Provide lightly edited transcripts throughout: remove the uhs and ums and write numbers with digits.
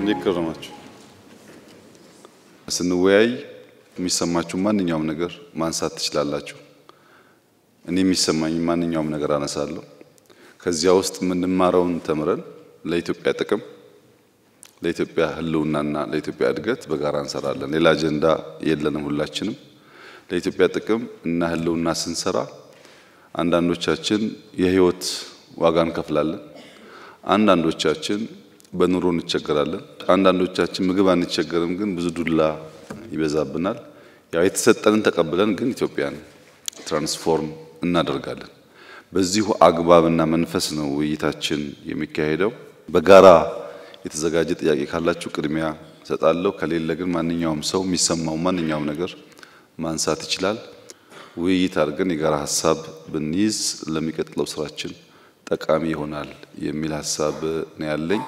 እንዲከረማችሁ ስንወያይ የሚሰማችሁ ማንኛውም ነገር ማንሳት ትችላላችሁ። እኔ የሚሰማኝ ማንኛውም ነገር አነሳለሁ። ከዚያ ውስጥ ምንማረውን ተምረን ለኢትዮጵያ ጥቅም፣ ለኢትዮጵያ ህልውናና ለኢትዮጵያ እድገት በጋራ እንሰራለን። ሌላ አጀንዳ የለንም። ሁላችንም ለኢትዮጵያ ጥቅም እና ህልውና ስንሰራ አንዳንዶቻችን የህይወት ዋጋ እንከፍላለን። አንዳንዶቻችን በኑሮ እንቸገራለን። አንዳንዶቻችን ምግብ አንቸገርም፣ ግን ብዙ ዱላ ይበዛብናል። ያው የተሰጠንን ተቀብለን ግን ኢትዮጵያን ትራንስፎርም እናደርጋለን። በዚሁ አግባብና መንፈስ ነው ውይይታችን የሚካሄደው። በጋራ የተዘጋጀ ጥያቄ ካላችሁ ቅድሚያ ሰጣለሁ። ከሌለ ግን ማንኛውም ሰው የሚሰማው ማንኛውም ነገር ማንሳት ይችላል። ውይይት አድርገን የጋራ ሐሳብ ብንይዝ ለሚቀጥለው ስራችን ጠቃሚ ይሆናል የሚል ሐሳብ ነው ያለኝ።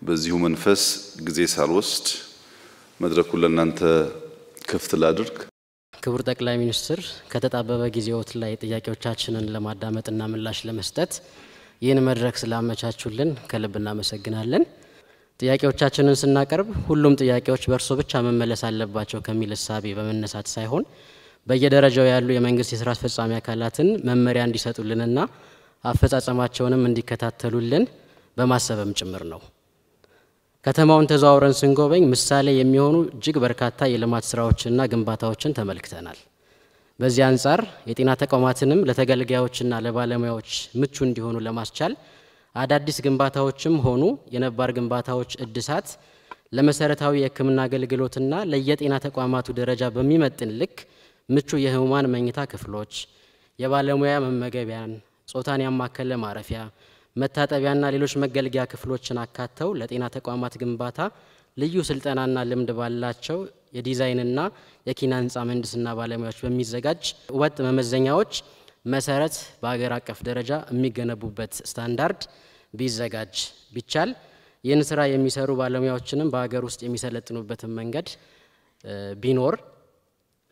በዚሁ መንፈስ ጊዜ ሳልወስድ መድረኩን ለእናንተ ክፍት ላድርግ። ክቡር ጠቅላይ ሚኒስትር ከተጣበበ ጊዜዎት ላይ ጥያቄዎቻችንን ለማዳመጥና ምላሽ ለመስጠት ይህን መድረክ ስላመቻቹልን ከልብ እናመሰግናለን። ጥያቄዎቻችንን ስናቀርብ ሁሉም ጥያቄዎች በእርሶ ብቻ መመለስ አለባቸው ከሚል እሳቤ በመነሳት ሳይሆን በየደረጃው ያሉ የመንግስት የሥራ አስፈጻሚ አካላትን መመሪያ እንዲሰጡልንና አፈጻጸማቸውንም እንዲከታተሉልን በማሰብም ጭምር ነው። ከተማውን ተዘዋውረን ስንጎበኝ ምሳሌ የሚሆኑ እጅግ በርካታ የልማት ስራዎችና ግንባታዎችን ተመልክተናል። በዚህ አንጻር የጤና ተቋማትንም ለተገልጋዮችና ለባለሙያዎች ምቹ እንዲሆኑ ለማስቻል አዳዲስ ግንባታዎችም ሆኑ የነባር ግንባታዎች እድሳት ለመሰረታዊ የሕክምና አገልግሎትና ለየጤና ተቋማቱ ደረጃ በሚመጥን ልክ ምቹ የህሙማን መኝታ ክፍሎች፣ የባለሙያ መመገቢያን፣ ጾታን ያማከለ ማረፊያ፣ መታጠቢያና ሌሎች መገልገያ ክፍሎችን አካተው ለጤና ተቋማት ግንባታ ልዩ ስልጠናና ልምድ ባላቸው የዲዛይንና የኪነ ህንጻ ምህንድስና ባለሙያዎች በሚዘጋጅ ወጥ መመዘኛዎች መሰረት በአገር አቀፍ ደረጃ የሚገነቡበት ስታንዳርድ ቢዘጋጅ ቢቻል ይህን ስራ የሚሰሩ ባለሙያዎችንም በአገር ውስጥ የሚሰለጥኑበትን መንገድ ቢኖር፣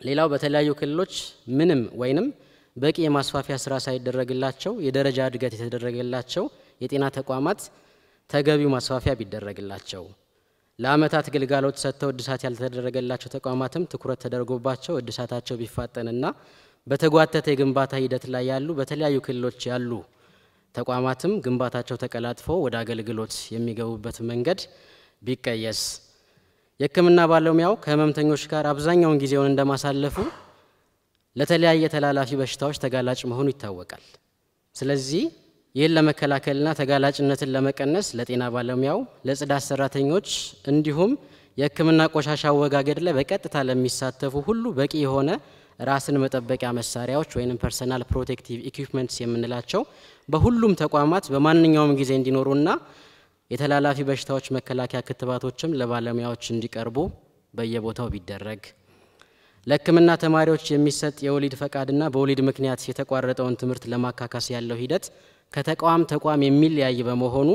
ሌላው በተለያዩ ክልሎች ምንም ወይንም በቂ የማስፋፊያ ስራ ሳይደረግላቸው የደረጃ እድገት የተደረገላቸው የጤና ተቋማት ተገቢው ማስፋፊያ ቢደረግላቸው፣ ለአመታት ግልጋሎት ሰጥተው እድሳት ያልተደረገላቸው ተቋማትም ትኩረት ተደርጎባቸው እድሳታቸው ቢፋጠንና በተጓተተ የግንባታ ሂደት ላይ ያሉ በተለያዩ ክልሎች ያሉ ተቋማትም ግንባታቸው ተቀላጥፎ ወደ አገልግሎት የሚገቡበት መንገድ ቢቀየስ፣ የሕክምና ባለሙያው ከህመምተኞች ጋር አብዛኛውን ጊዜውን እንደማሳለፉ ለተለያየ ተላላፊ በሽታዎች ተጋላጭ መሆኑ ይታወቃል። ስለዚህ ይህን ለመከላከልና ተጋላጭነትን ለመቀነስ ለጤና ባለሙያው፣ ለጽዳት ሰራተኞች እንዲሁም የሕክምና ቆሻሻ አወጋገድ ላይ በቀጥታ ለሚሳተፉ ሁሉ በቂ የሆነ ራስን መጠበቂያ መሳሪያዎች ወይንም ፐርሰናል ፕሮቴክቲቭ ኢኩዊፕመንትስ የምንላቸው በሁሉም ተቋማት በማንኛውም ጊዜ እንዲኖሩና የተላላፊ በሽታዎች መከላከያ ክትባቶችም ለባለሙያዎች እንዲቀርቡ በየቦታው ቢደረግ፣ ለሕክምና ተማሪዎች የሚሰጥ የወሊድ ፈቃድና በወሊድ ምክንያት የተቋረጠውን ትምህርት ለማካካስ ያለው ሂደት ከተቋም ተቋም የሚለያይ በመሆኑ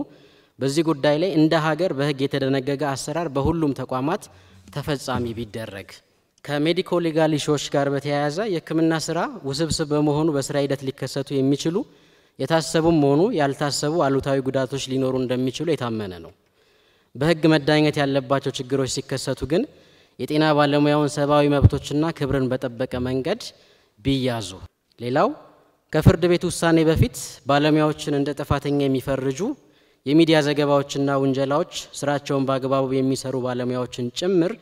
በዚህ ጉዳይ ላይ እንደ ሀገር በህግ የተደነገገ አሰራር በሁሉም ተቋማት ተፈጻሚ ቢደረግ፣ ከሜዲኮ ሌጋል ኢሹዎች ጋር በተያያዘ የሕክምና ስራ ውስብስብ በመሆኑ በስራ ሂደት ሊከሰቱ የሚችሉ የታሰቡም ሆኑ ያልታሰቡ አሉታዊ ጉዳቶች ሊኖሩ እንደሚችሉ የታመነ ነው። በህግ መዳኘት ያለባቸው ችግሮች ሲከሰቱ ግን የጤና ባለሙያውን ሰብአዊ መብቶችና ክብርን በጠበቀ መንገድ ቢያዙ፣ ሌላው ከፍርድ ቤት ውሳኔ በፊት ባለሙያዎችን እንደ ጥፋተኛ የሚፈርጁ የሚዲያ ዘገባዎችና ውንጀላዎች ስራቸውን በአግባቡ የሚሰሩ ባለሙያዎችን ጭምር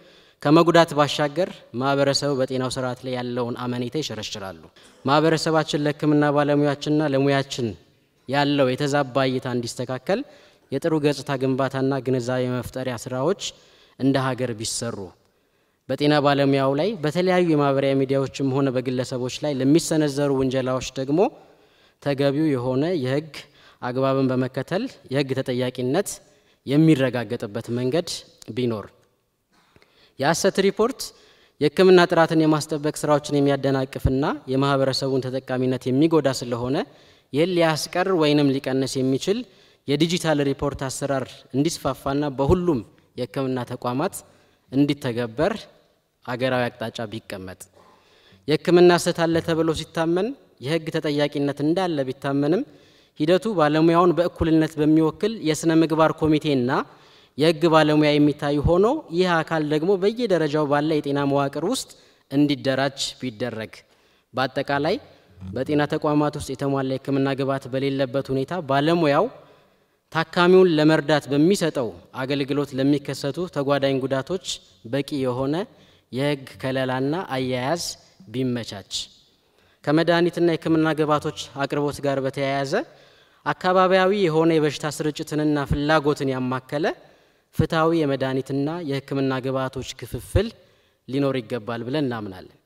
ከመጉዳት ባሻገር ማህበረሰቡ በጤናው ስርዓት ላይ ያለውን አመኔታ ይሸረሽራሉ። ማህበረሰባችን ለሕክምና ባለሙያችንና ለሙያችን ያለው የተዛባ እይታ እንዲስተካከል የጥሩ ገጽታ ግንባታና ግንዛቤ መፍጠሪያ ስራዎች እንደ ሀገር ቢሰሩ፣ በጤና ባለሙያው ላይ በተለያዩ የማህበራዊ ሚዲያዎችም ሆነ በግለሰቦች ላይ ለሚሰነዘሩ ውንጀላዎች ደግሞ ተገቢው የሆነ የህግ አግባብን በመከተል የህግ ተጠያቂነት የሚረጋገጥበት መንገድ ቢኖር፣ የሐሰት ሪፖርት የሕክምና ጥራትን የማስጠበቅ ስራዎችን የሚያደናቅፍና የማህበረሰቡን ተጠቃሚነት የሚጎዳ ስለሆነ ይህን ሊያስቀር ወይንም ሊቀንስ የሚችል የዲጂታል ሪፖርት አሰራር እንዲስፋፋና በሁሉም የሕክምና ተቋማት እንዲተገበር አገራዊ አቅጣጫ ቢቀመጥ፣ የሕክምና ስህተት አለ ተብሎ ሲታመን የህግ ተጠያቂነት እንዳለ ቢታመንም ሂደቱ ባለሙያውን በእኩልነት በሚወክል የስነ ምግባር ኮሚቴና የህግ ባለሙያ የሚታዩ ሆኖ ይህ አካል ደግሞ በየደረጃው ባለ የጤና መዋቅር ውስጥ እንዲደራጅ ቢደረግ በአጠቃላይ በጤና ተቋማት ውስጥ የተሟላ የህክምና ግብዓት በሌለበት ሁኔታ ባለሙያው ታካሚውን ለመርዳት በሚሰጠው አገልግሎት ለሚከሰቱ ተጓዳኝ ጉዳቶች በቂ የሆነ የህግ ከለላና አያያዝ ቢመቻች ከመድኃኒትና የህክምና ግብዓቶች አቅርቦት ጋር በተያያዘ አካባቢያዊ የሆነ የበሽታ ስርጭትንና ፍላጎትን ያማከለ ፍትሃዊ የመድኃኒትና የህክምና ግብዓቶች ክፍፍል ሊኖር ይገባል ብለን እናምናለን።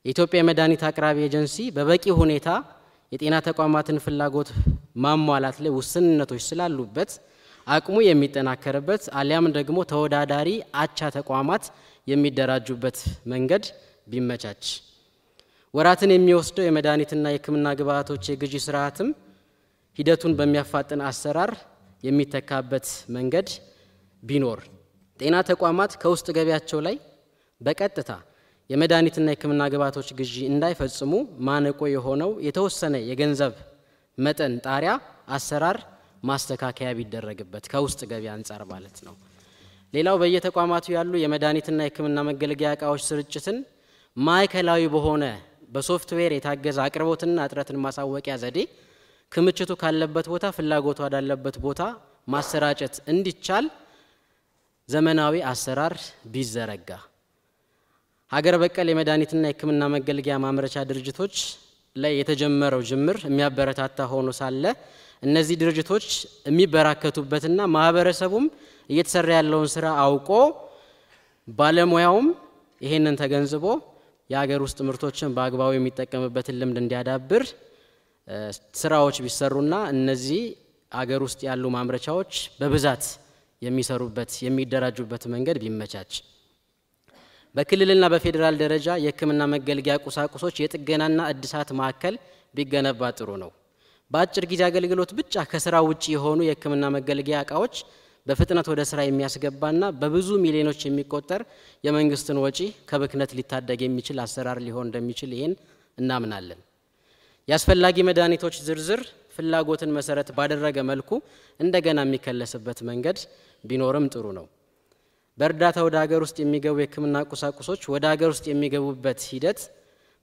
የኢትዮጵያ የመድኃኒት አቅራቢ ኤጀንሲ በበቂ ሁኔታ የጤና ተቋማትን ፍላጎት ማሟላት ላይ ውስንነቶች ስላሉበት አቅሙ የሚጠናከርበት አሊያም ደግሞ ተወዳዳሪ አቻ ተቋማት የሚደራጁበት መንገድ ቢመቻች ወራትን የሚወስደው የመድኃኒትና የህክምና ግብዓቶች የግዢ ስርዓትም ሂደቱን በሚያፋጥን አሰራር የሚተካበት መንገድ ቢኖር ጤና ተቋማት ከውስጥ ገቢያቸው ላይ በቀጥታ የመድኃኒትና የህክምና ግብዓቶች ግዢ እንዳይፈጽሙ ማነቆ የሆነው የተወሰነ የገንዘብ መጠን ጣሪያ አሰራር ማስተካከያ ቢደረግበት ከውስጥ ገቢ አንፃር ማለት ነው። ሌላው በየተቋማቱ ያሉ የመድኃኒትና የህክምና መገልገያ ዕቃዎች ስርጭትን ማዕከላዊ በሆነ በሶፍትዌር የታገዘ አቅርቦትና እጥረትን ማሳወቂያ ዘዴ ክምችቱ ካለበት ቦታ ፍላጎቱ ወዳለበት ቦታ ማሰራጨት እንዲቻል ዘመናዊ አሰራር ቢዘረጋ ሀገር በቀል የመድኃኒትና የህክምና መገልገያ ማምረቻ ድርጅቶች ላይ የተጀመረው ጅምር የሚያበረታታ ሆኖ ሳለ እነዚህ ድርጅቶች የሚበራከቱበትና ማህበረሰቡም እየተሰራ ያለውን ስራ አውቆ ባለሙያውም ይሄንን ተገንዝቦ የሀገር ውስጥ ምርቶችን በአግባቡ የሚጠቀምበትን ልምድ እንዲያዳብር ስራዎች ቢሰሩና እነዚህ ሀገር ውስጥ ያሉ ማምረቻዎች በብዛት የሚሰሩበት የሚደራጁበት መንገድ ቢመቻች በክልልና በፌደራል ደረጃ የህክምና መገልገያ ቁሳቁሶች የጥገናና እድሳት ማዕከል ቢገነባ ጥሩ ነው። በአጭር ጊዜ አገልግሎት ብቻ ከስራ ውጪ የሆኑ የህክምና መገልገያ ዕቃዎች በፍጥነት ወደ ስራ የሚያስገባና በብዙ ሚሊዮኖች የሚቆጠር የመንግስትን ወጪ ከብክነት ሊታደግ የሚችል አሰራር ሊሆን እንደሚችል ይሄን እናምናለን። ያስፈላጊ መድኃኒቶች ዝርዝር ፍላጎትን መሰረት ባደረገ መልኩ እንደገና የሚከለስበት መንገድ ቢኖርም ጥሩ ነው። በእርዳታ ወደ ሀገር ውስጥ የሚገቡ የህክምና ቁሳቁሶች ወደ ሀገር ውስጥ የሚገቡበት ሂደት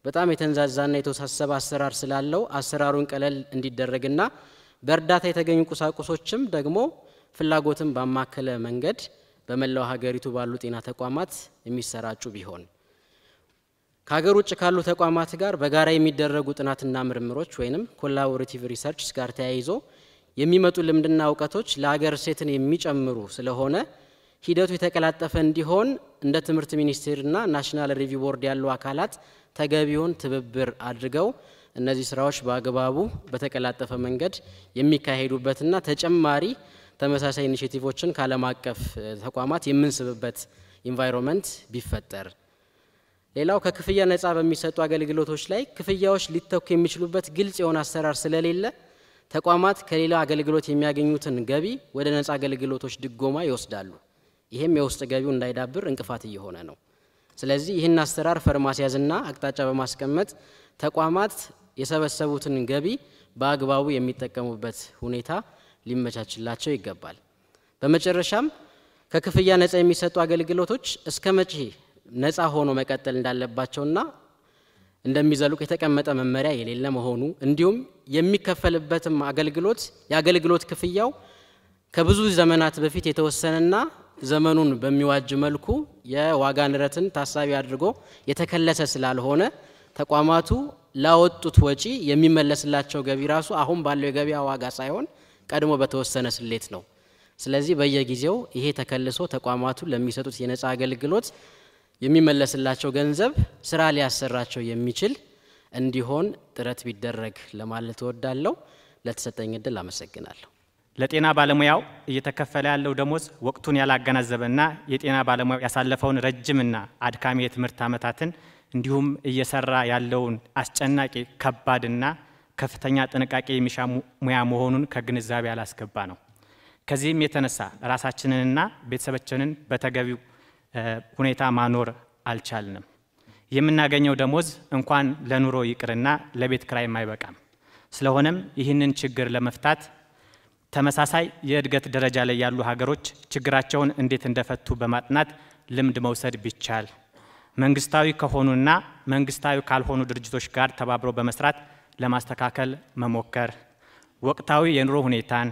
በጣም የተንዛዛና የተወሳሰበ አሰራር ስላለው አሰራሩን ቀለል እንዲደረግና በእርዳታ የተገኙ ቁሳቁሶችም ደግሞ ፍላጎትን ባማከለ መንገድ በመላው ሀገሪቱ ባሉ ጤና ተቋማት የሚሰራጩ ቢሆን ከሀገር ውጭ ካሉ ተቋማት ጋር በጋራ የሚደረጉ ጥናትና ምርምሮች ወይንም ኮላቦሬቲቭ ሪሰርችስ ጋር ተያይዞ የሚመጡ ልምድና እውቀቶች ለሀገር እሴትን የሚጨምሩ ስለሆነ ሂደቱ የተቀላጠፈ እንዲሆን እንደ ትምህርት ሚኒስቴርና ናሽናል ሪቪው ቦርድ ያሉ አካላት ተገቢውን ትብብር አድርገው እነዚህ ስራዎች በአግባቡ በተቀላጠፈ መንገድ የሚካሄዱበትና ተጨማሪ ተመሳሳይ ኢኒሼቲቮችን ካለም አቀፍ ተቋማት የምንስብበት ኢንቫይሮንመንት ቢፈጠር ሌላው ከክፍያ ነፃ በሚሰጡ አገልግሎቶች ላይ ክፍያዎች ሊተኩ የሚችሉበት ግልጽ የሆነ አሰራር ስለሌለ ተቋማት ከሌላ አገልግሎት የሚያገኙትን ገቢ ወደ ነፃ አገልግሎቶች ድጎማ ይወስዳሉ። ይሄም የውስጥ ገቢው እንዳይዳብር እንቅፋት እየሆነ ነው። ስለዚህ ይህን አሰራር ፈርማሲያዝና አቅጣጫ በማስቀመጥ ተቋማት የሰበሰቡትን ገቢ በአግባቡ የሚጠቀሙበት ሁኔታ ሊመቻችላቸው ይገባል። በመጨረሻም ከክፍያ ነፃ የሚሰጡ አገልግሎቶች እስከ መቼ ነፃ ሆኖ መቀጠል እንዳለባቸውና እንደሚዘልቁ የተቀመጠ መመሪያ የሌለ መሆኑ እንዲሁም የሚከፈልበትም አገልግሎት የአገልግሎት ክፍያው ከብዙ ዘመናት በፊት የተወሰነና ዘመኑን በሚዋጅ መልኩ የዋጋ ንረትን ታሳቢ አድርጎ የተከለሰ ስላልሆነ ተቋማቱ ላወጡት ወጪ የሚመለስላቸው ገቢ ራሱ አሁን ባለው የገበያ ዋጋ ሳይሆን ቀድሞ በተወሰነ ስሌት ነው። ስለዚህ በየጊዜው ይሄ ተከልሶ ተቋማቱ ለሚሰጡት የነፃ አገልግሎት የሚመለስላቸው ገንዘብ ስራ ሊያሰራቸው የሚችል እንዲሆን ጥረት ቢደረግ ለማለት እወዳለሁ። ለተሰጠኝ እድል አመሰግናለሁ። ለጤና ባለሙያው እየተከፈለ ያለው ደሞዝ ወቅቱን ያላገናዘበና የጤና ባለሙያው ያሳለፈውን ረጅምና አድካሚ የትምህርት ዓመታትን እንዲሁም እየሰራ ያለውን አስጨናቂ ከባድና ከፍተኛ ጥንቃቄ የሚሻ ሙያ መሆኑን ከግንዛቤ ያላስገባ ነው። ከዚህም የተነሳ ራሳችንንና ቤተሰባችንን በተገቢው ሁኔታ ማኖር አልቻልንም። የምናገኘው ደሞዝ እንኳን ለኑሮ ይቅርና ለቤት ክራይ አይበቃም። ስለሆነም ይህንን ችግር ለመፍታት ተመሳሳይ የእድገት ደረጃ ላይ ያሉ ሀገሮች ችግራቸውን እንዴት እንደፈቱ በማጥናት ልምድ መውሰድ ቢቻል፣ መንግስታዊ ከሆኑና መንግስታዊ ካልሆኑ ድርጅቶች ጋር ተባብሮ በመስራት ለማስተካከል መሞከር፣ ወቅታዊ የኑሮ ሁኔታን፣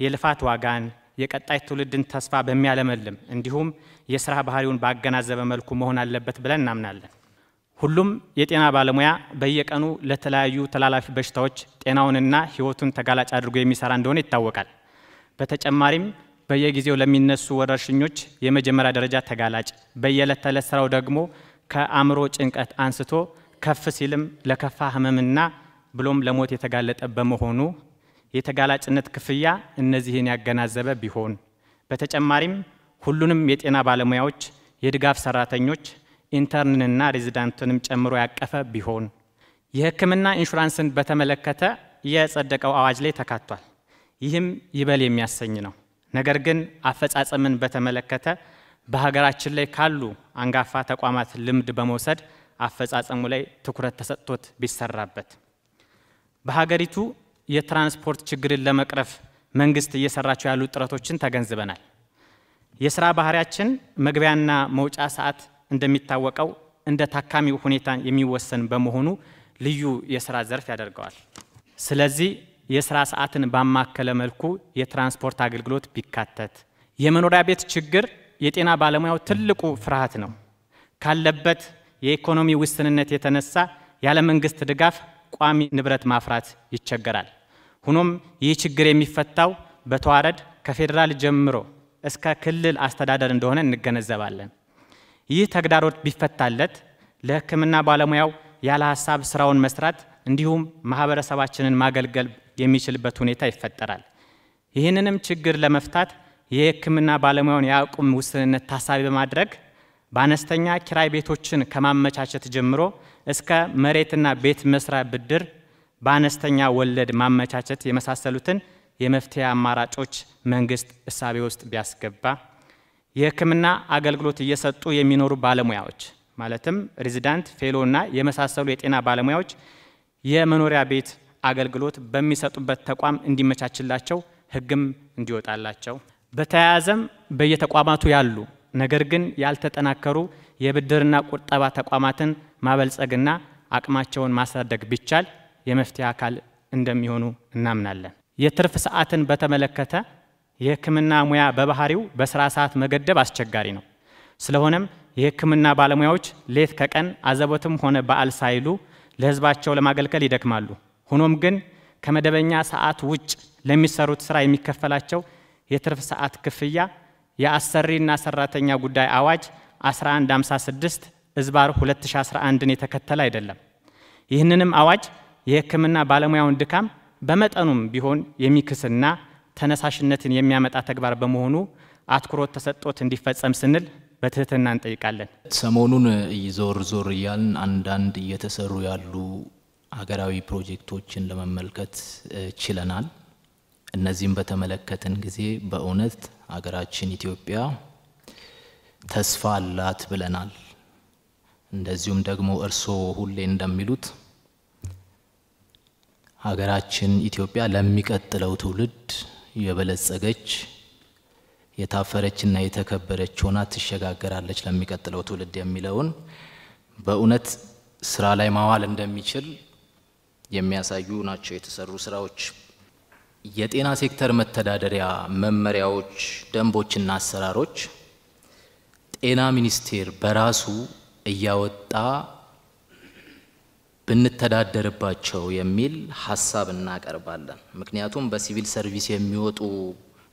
የልፋት ዋጋን፣ የቀጣይ ትውልድን ተስፋ በሚያለመልም እንዲሁም የሥራ ባህሪውን ባገናዘበ መልኩ መሆን አለበት ብለን እናምናለን። ሁሉም የጤና ባለሙያ በየቀኑ ለተለያዩ ተላላፊ በሽታዎች ጤናውንና ሕይወቱን ተጋላጭ አድርጎ የሚሰራ እንደሆነ ይታወቃል። በተጨማሪም በየጊዜው ለሚነሱ ወረርሽኞች የመጀመሪያ ደረጃ ተጋላጭ፣ በየዕለት ተዕለት ስራው ደግሞ ከአእምሮ ጭንቀት አንስቶ ከፍ ሲልም ለከፋ ህመምና ብሎም ለሞት የተጋለጠ በመሆኑ የተጋላጭነት ክፍያ እነዚህን ያገናዘበ ቢሆን፣ በተጨማሪም ሁሉንም የጤና ባለሙያዎች፣ የድጋፍ ሰራተኞች፣ ኢንተርንና ሬዚዳንትንም ጨምሮ ያቀፈ ቢሆን፣ የሕክምና ኢንሹራንስን በተመለከተ የጸደቀው አዋጅ ላይ ተካቷል። ይህም ይበል የሚያሰኝ ነው። ነገር ግን አፈጻጸምን በተመለከተ በሀገራችን ላይ ካሉ አንጋፋ ተቋማት ልምድ በመውሰድ አፈጻጸሙ ላይ ትኩረት ተሰጥቶት ቢሰራበት። በሀገሪቱ የትራንስፖርት ችግርን ለመቅረፍ መንግስት እየሰራቸው ያሉ ጥረቶችን ተገንዝበናል። የሥራ ባህሪያችን መግቢያና መውጫ ሰዓት እንደሚታወቀው እንደ ታካሚው ሁኔታ የሚወሰን በመሆኑ ልዩ የሥራ ዘርፍ ያደርገዋል። ስለዚህ የሥራ ሰዓትን ባማከለ መልኩ የትራንስፖርት አገልግሎት ቢካተት። የመኖሪያ ቤት ችግር የጤና ባለሙያው ትልቁ ፍርሃት ነው። ካለበት የኢኮኖሚ ውስንነት የተነሳ ያለ መንግስት ድጋፍ ቋሚ ንብረት ማፍራት ይቸገራል። ሆኖም ይህ ችግር የሚፈታው በተዋረድ ከፌደራል ጀምሮ እስከ ክልል አስተዳደር እንደሆነ እንገነዘባለን። ይህ ተግዳሮት ቢፈታለት ለሕክምና ባለሙያው ያለ ሐሳብ ስራውን መስራት እንዲሁም ማህበረሰባችንን ማገልገል የሚችልበት ሁኔታ ይፈጠራል። ይህንንም ችግር ለመፍታት የሕክምና ባለሙያውን የአቅም ውስንነት ታሳቢ በማድረግ በአነስተኛ ኪራይ ቤቶችን ከማመቻቸት ጀምሮ እስከ መሬትና ቤት መስሪያ ብድር በአነስተኛ ወለድ ማመቻቸት የመሳሰሉትን የመፍትሄ አማራጮች መንግስት እሳቤ ውስጥ ቢያስገባ፣ የሕክምና አገልግሎት እየሰጡ የሚኖሩ ባለሙያዎች ማለትም ሬዚዳንት፣ ፌሎና የመሳሰሉ የጤና ባለሙያዎች የመኖሪያ ቤት አገልግሎት በሚሰጡበት ተቋም እንዲመቻችላቸው ህግም እንዲወጣላቸው፣ በተያያዘም በየተቋማቱ ያሉ ነገር ግን ያልተጠናከሩ የብድርና ቁጠባ ተቋማትን ማበልጸግና አቅማቸውን ማሳደግ ቢቻል የመፍትሄ አካል እንደሚሆኑ እናምናለን። የትርፍ ሰዓትን በተመለከተ የሕክምና ሙያ በባህሪው በስራ ሰዓት መገደብ አስቸጋሪ ነው። ስለሆነም የሕክምና ባለሙያዎች ሌት ከቀን አዘቦትም ሆነ በዓል ሳይሉ ለህዝባቸው ለማገልገል ይደክማሉ። ሆኖም ግን ከመደበኛ ሰዓት ውጭ ለሚሰሩት ስራ የሚከፈላቸው የትርፍ ሰዓት ክፍያ የአሰሪና ሰራተኛ ጉዳይ አዋጅ 1156/2011ን የተከተለ አይደለም። ይህንንም አዋጅ የሕክምና ባለሙያውን ድካም በመጠኑም ቢሆን የሚክስና ተነሳሽነትን የሚያመጣ ተግባር በመሆኑ አትኩሮት ተሰጥቶት እንዲፈጸም ስንል በትህትና እንጠይቃለን። ሰሞኑን ዞር እያልን አንዳንድ እየተሰሩ ያሉ ሀገራዊ ፕሮጀክቶችን ለመመልከት ችለናል። እነዚህም በተመለከተን ጊዜ በእውነት ሀገራችን ኢትዮጵያ ተስፋ አላት ብለናል። እንደዚሁም ደግሞ እርስዎ ሁሌ እንደሚሉት ሀገራችን ኢትዮጵያ ለሚቀጥለው ትውልድ የበለጸገች የታፈረችና የተከበረች ሆና ትሸጋገራለች ለሚቀጥለው ትውልድ የሚለውን በእውነት ስራ ላይ ማዋል እንደሚችል የሚያሳዩ ናቸው የተሰሩ ስራዎች። የጤና ሴክተር መተዳደሪያ መመሪያዎች፣ ደንቦችና አሰራሮች ጤና ሚኒስቴር በራሱ እያወጣ ብንተዳደርባቸው የሚል ሐሳብ እናቀርባለን። ምክንያቱም በሲቪል ሰርቪስ የሚወጡ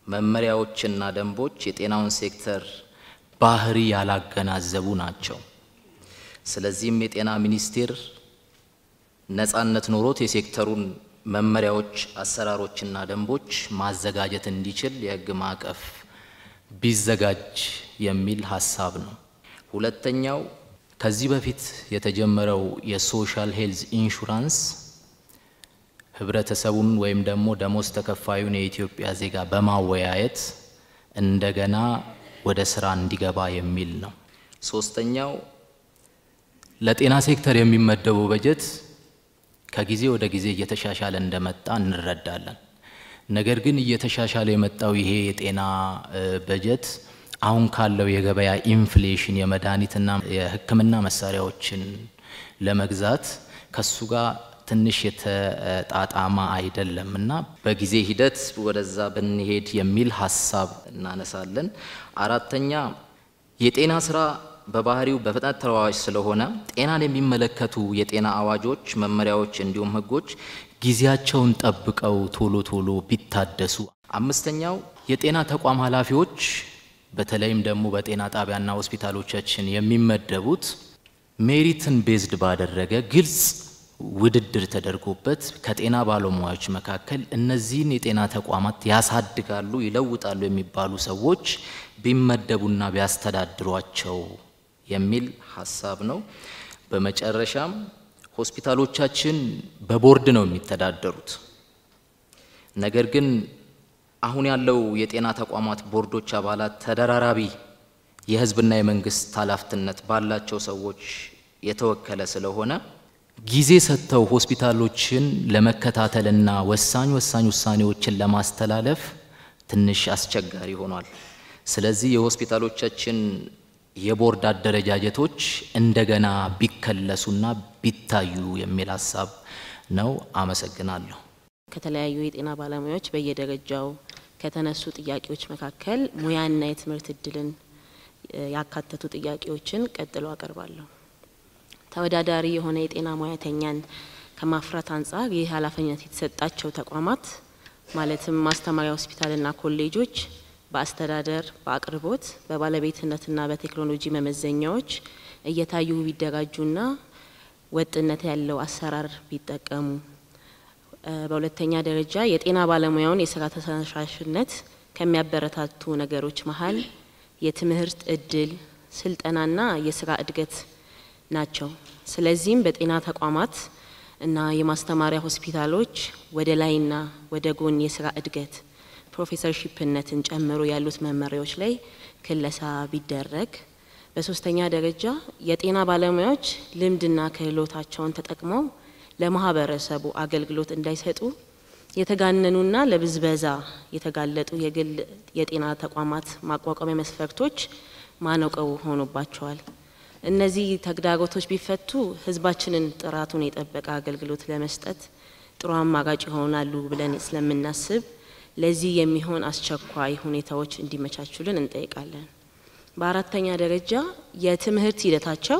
መመሪያዎችና ደንቦች የጤናውን ሴክተር ባህሪ ያላገናዘቡ ናቸው። ስለዚህም የጤና ሚኒስቴር ነፃነት ኖሮት የሴክተሩን መመሪያዎች፣ አሰራሮችና ደንቦች ማዘጋጀት እንዲችል የህግ ማዕቀፍ ቢዘጋጅ የሚል ሐሳብ ነው። ሁለተኛው ከዚህ በፊት የተጀመረው የሶሻል ሄልዝ ኢንሹራንስ ህብረተሰቡን ወይም ደግሞ ደሞዝ ተከፋዩን የኢትዮጵያ ዜጋ በማወያየት እንደገና ወደ ስራ እንዲገባ የሚል ነው። ሶስተኛው ለጤና ሴክተር የሚመደበው በጀት ከጊዜ ወደ ጊዜ እየተሻሻለ እንደመጣ እንረዳለን። ነገር ግን እየተሻሻለ የመጣው ይሄ የጤና በጀት አሁን ካለው የገበያ ኢንፍሌሽን የመድኃኒትና የሕክምና መሳሪያዎችን ለመግዛት ከሱ ጋር ትንሽ የተጣጣማ አይደለምና በጊዜ ሂደት ወደዛ ብንሄድ የሚል ሐሳብ እናነሳለን። አራተኛ የጤና ስራ በባህሪው በፍጥነት ተለዋዋጭ ስለሆነ ጤናን የሚመለከቱ የጤና አዋጆች፣ መመሪያዎች እንዲሁም ህጎች ጊዜያቸውን ጠብቀው ቶሎ ቢታደሱ። አምስተኛው የጤና ተቋም ኃላፊዎች በተለይም ደግሞ በጤና ጣቢያና ሆስፒታሎቻችን የሚመደቡት ሜሪትን ቤዝድ ባደረገ ግልጽ ውድድር ተደርጎበት ከጤና ባለሙያዎች መካከል እነዚህን የጤና ተቋማት ያሳድጋሉ ይለውጣሉ የሚባሉ ሰዎች ቢመደቡና ቢያስተዳድሯቸው የሚል ሐሳብ ነው። በመጨረሻም ሆስፒታሎቻችን በቦርድ ነው የሚተዳደሩት። ነገር ግን አሁን ያለው የጤና ተቋማት ቦርዶች አባላት ተደራራቢ የህዝብና የመንግስት ኃላፊነት ባላቸው ሰዎች የተወከለ ስለሆነ ጊዜ ሰጥተው ሆስፒታሎችን ለመከታተልና ወሳኝ ውሳኔዎችን ለማስተላለፍ ትንሽ አስቸጋሪ ሆኗል። ስለዚህ የሆስፒታሎቻችን የቦርድ አደረጃጀቶች እንደገና ቢከለሱና ቢታዩ የሚል ሐሳብ ነው። አመሰግናለሁ። ከተለያዩ የጤና ባለሙያዎች በየደረጃው ከተነሱ ጥያቄዎች መካከል ሙያና የትምህርት እድልን ያካተቱ ጥያቄዎችን ቀጥሎ አቀርባለሁ። ተወዳዳሪ የሆነ የጤና ሙያተኛን ከማፍራት አንጻር ይህ ኃላፊነት የተሰጣቸው ተቋማት ማለትም ማስተማሪያ ሆስፒታልና ኮሌጆች በአስተዳደር፣ በአቅርቦት፣ በባለቤትነትና በቴክኖሎጂ መመዘኛዎች እየታዩ ቢደራጁና ወጥነት ያለው አሰራር ቢጠቀሙ። በሁለተኛ ደረጃ የጤና ባለሙያውን የስራ ተነሳሽነት ከሚያበረታቱ ነገሮች መሃል የትምህርት እድል፣ ስልጠናና የስራ እድገት ናቸው። ስለዚህም በጤና ተቋማት እና የማስተማሪያ ሆስፒታሎች ወደ ላይና ወደ ጎን የስራ እድገት ፕሮፌሰርሺፕነትን ጨምሮ ያሉት መመሪያዎች ላይ ክለሳ ቢደረግ። በሶስተኛ ደረጃ የጤና ባለሙያዎች ልምድና ክህሎታቸውን ተጠቅመው ለማህበረሰቡ አገልግሎት እንዳይሰጡ የተጋነኑና ለብዝበዛ የተጋለጡ የግል የጤና ተቋማት ማቋቋሚያ መስፈርቶች ማነቆው ሆኖባቸዋል። እነዚህ ተግዳሮቶች ቢፈቱ ህዝባችንን ጥራቱን የጠበቀ አገልግሎት ለመስጠት ጥሩ አማራጭ ይሆናሉ ብለን ስለምናስብ ለዚህ የሚሆን አስቸኳይ ሁኔታዎች እንዲመቻቹልን እንጠይቃለን። በአራተኛ ደረጃ የትምህርት ሂደታቸው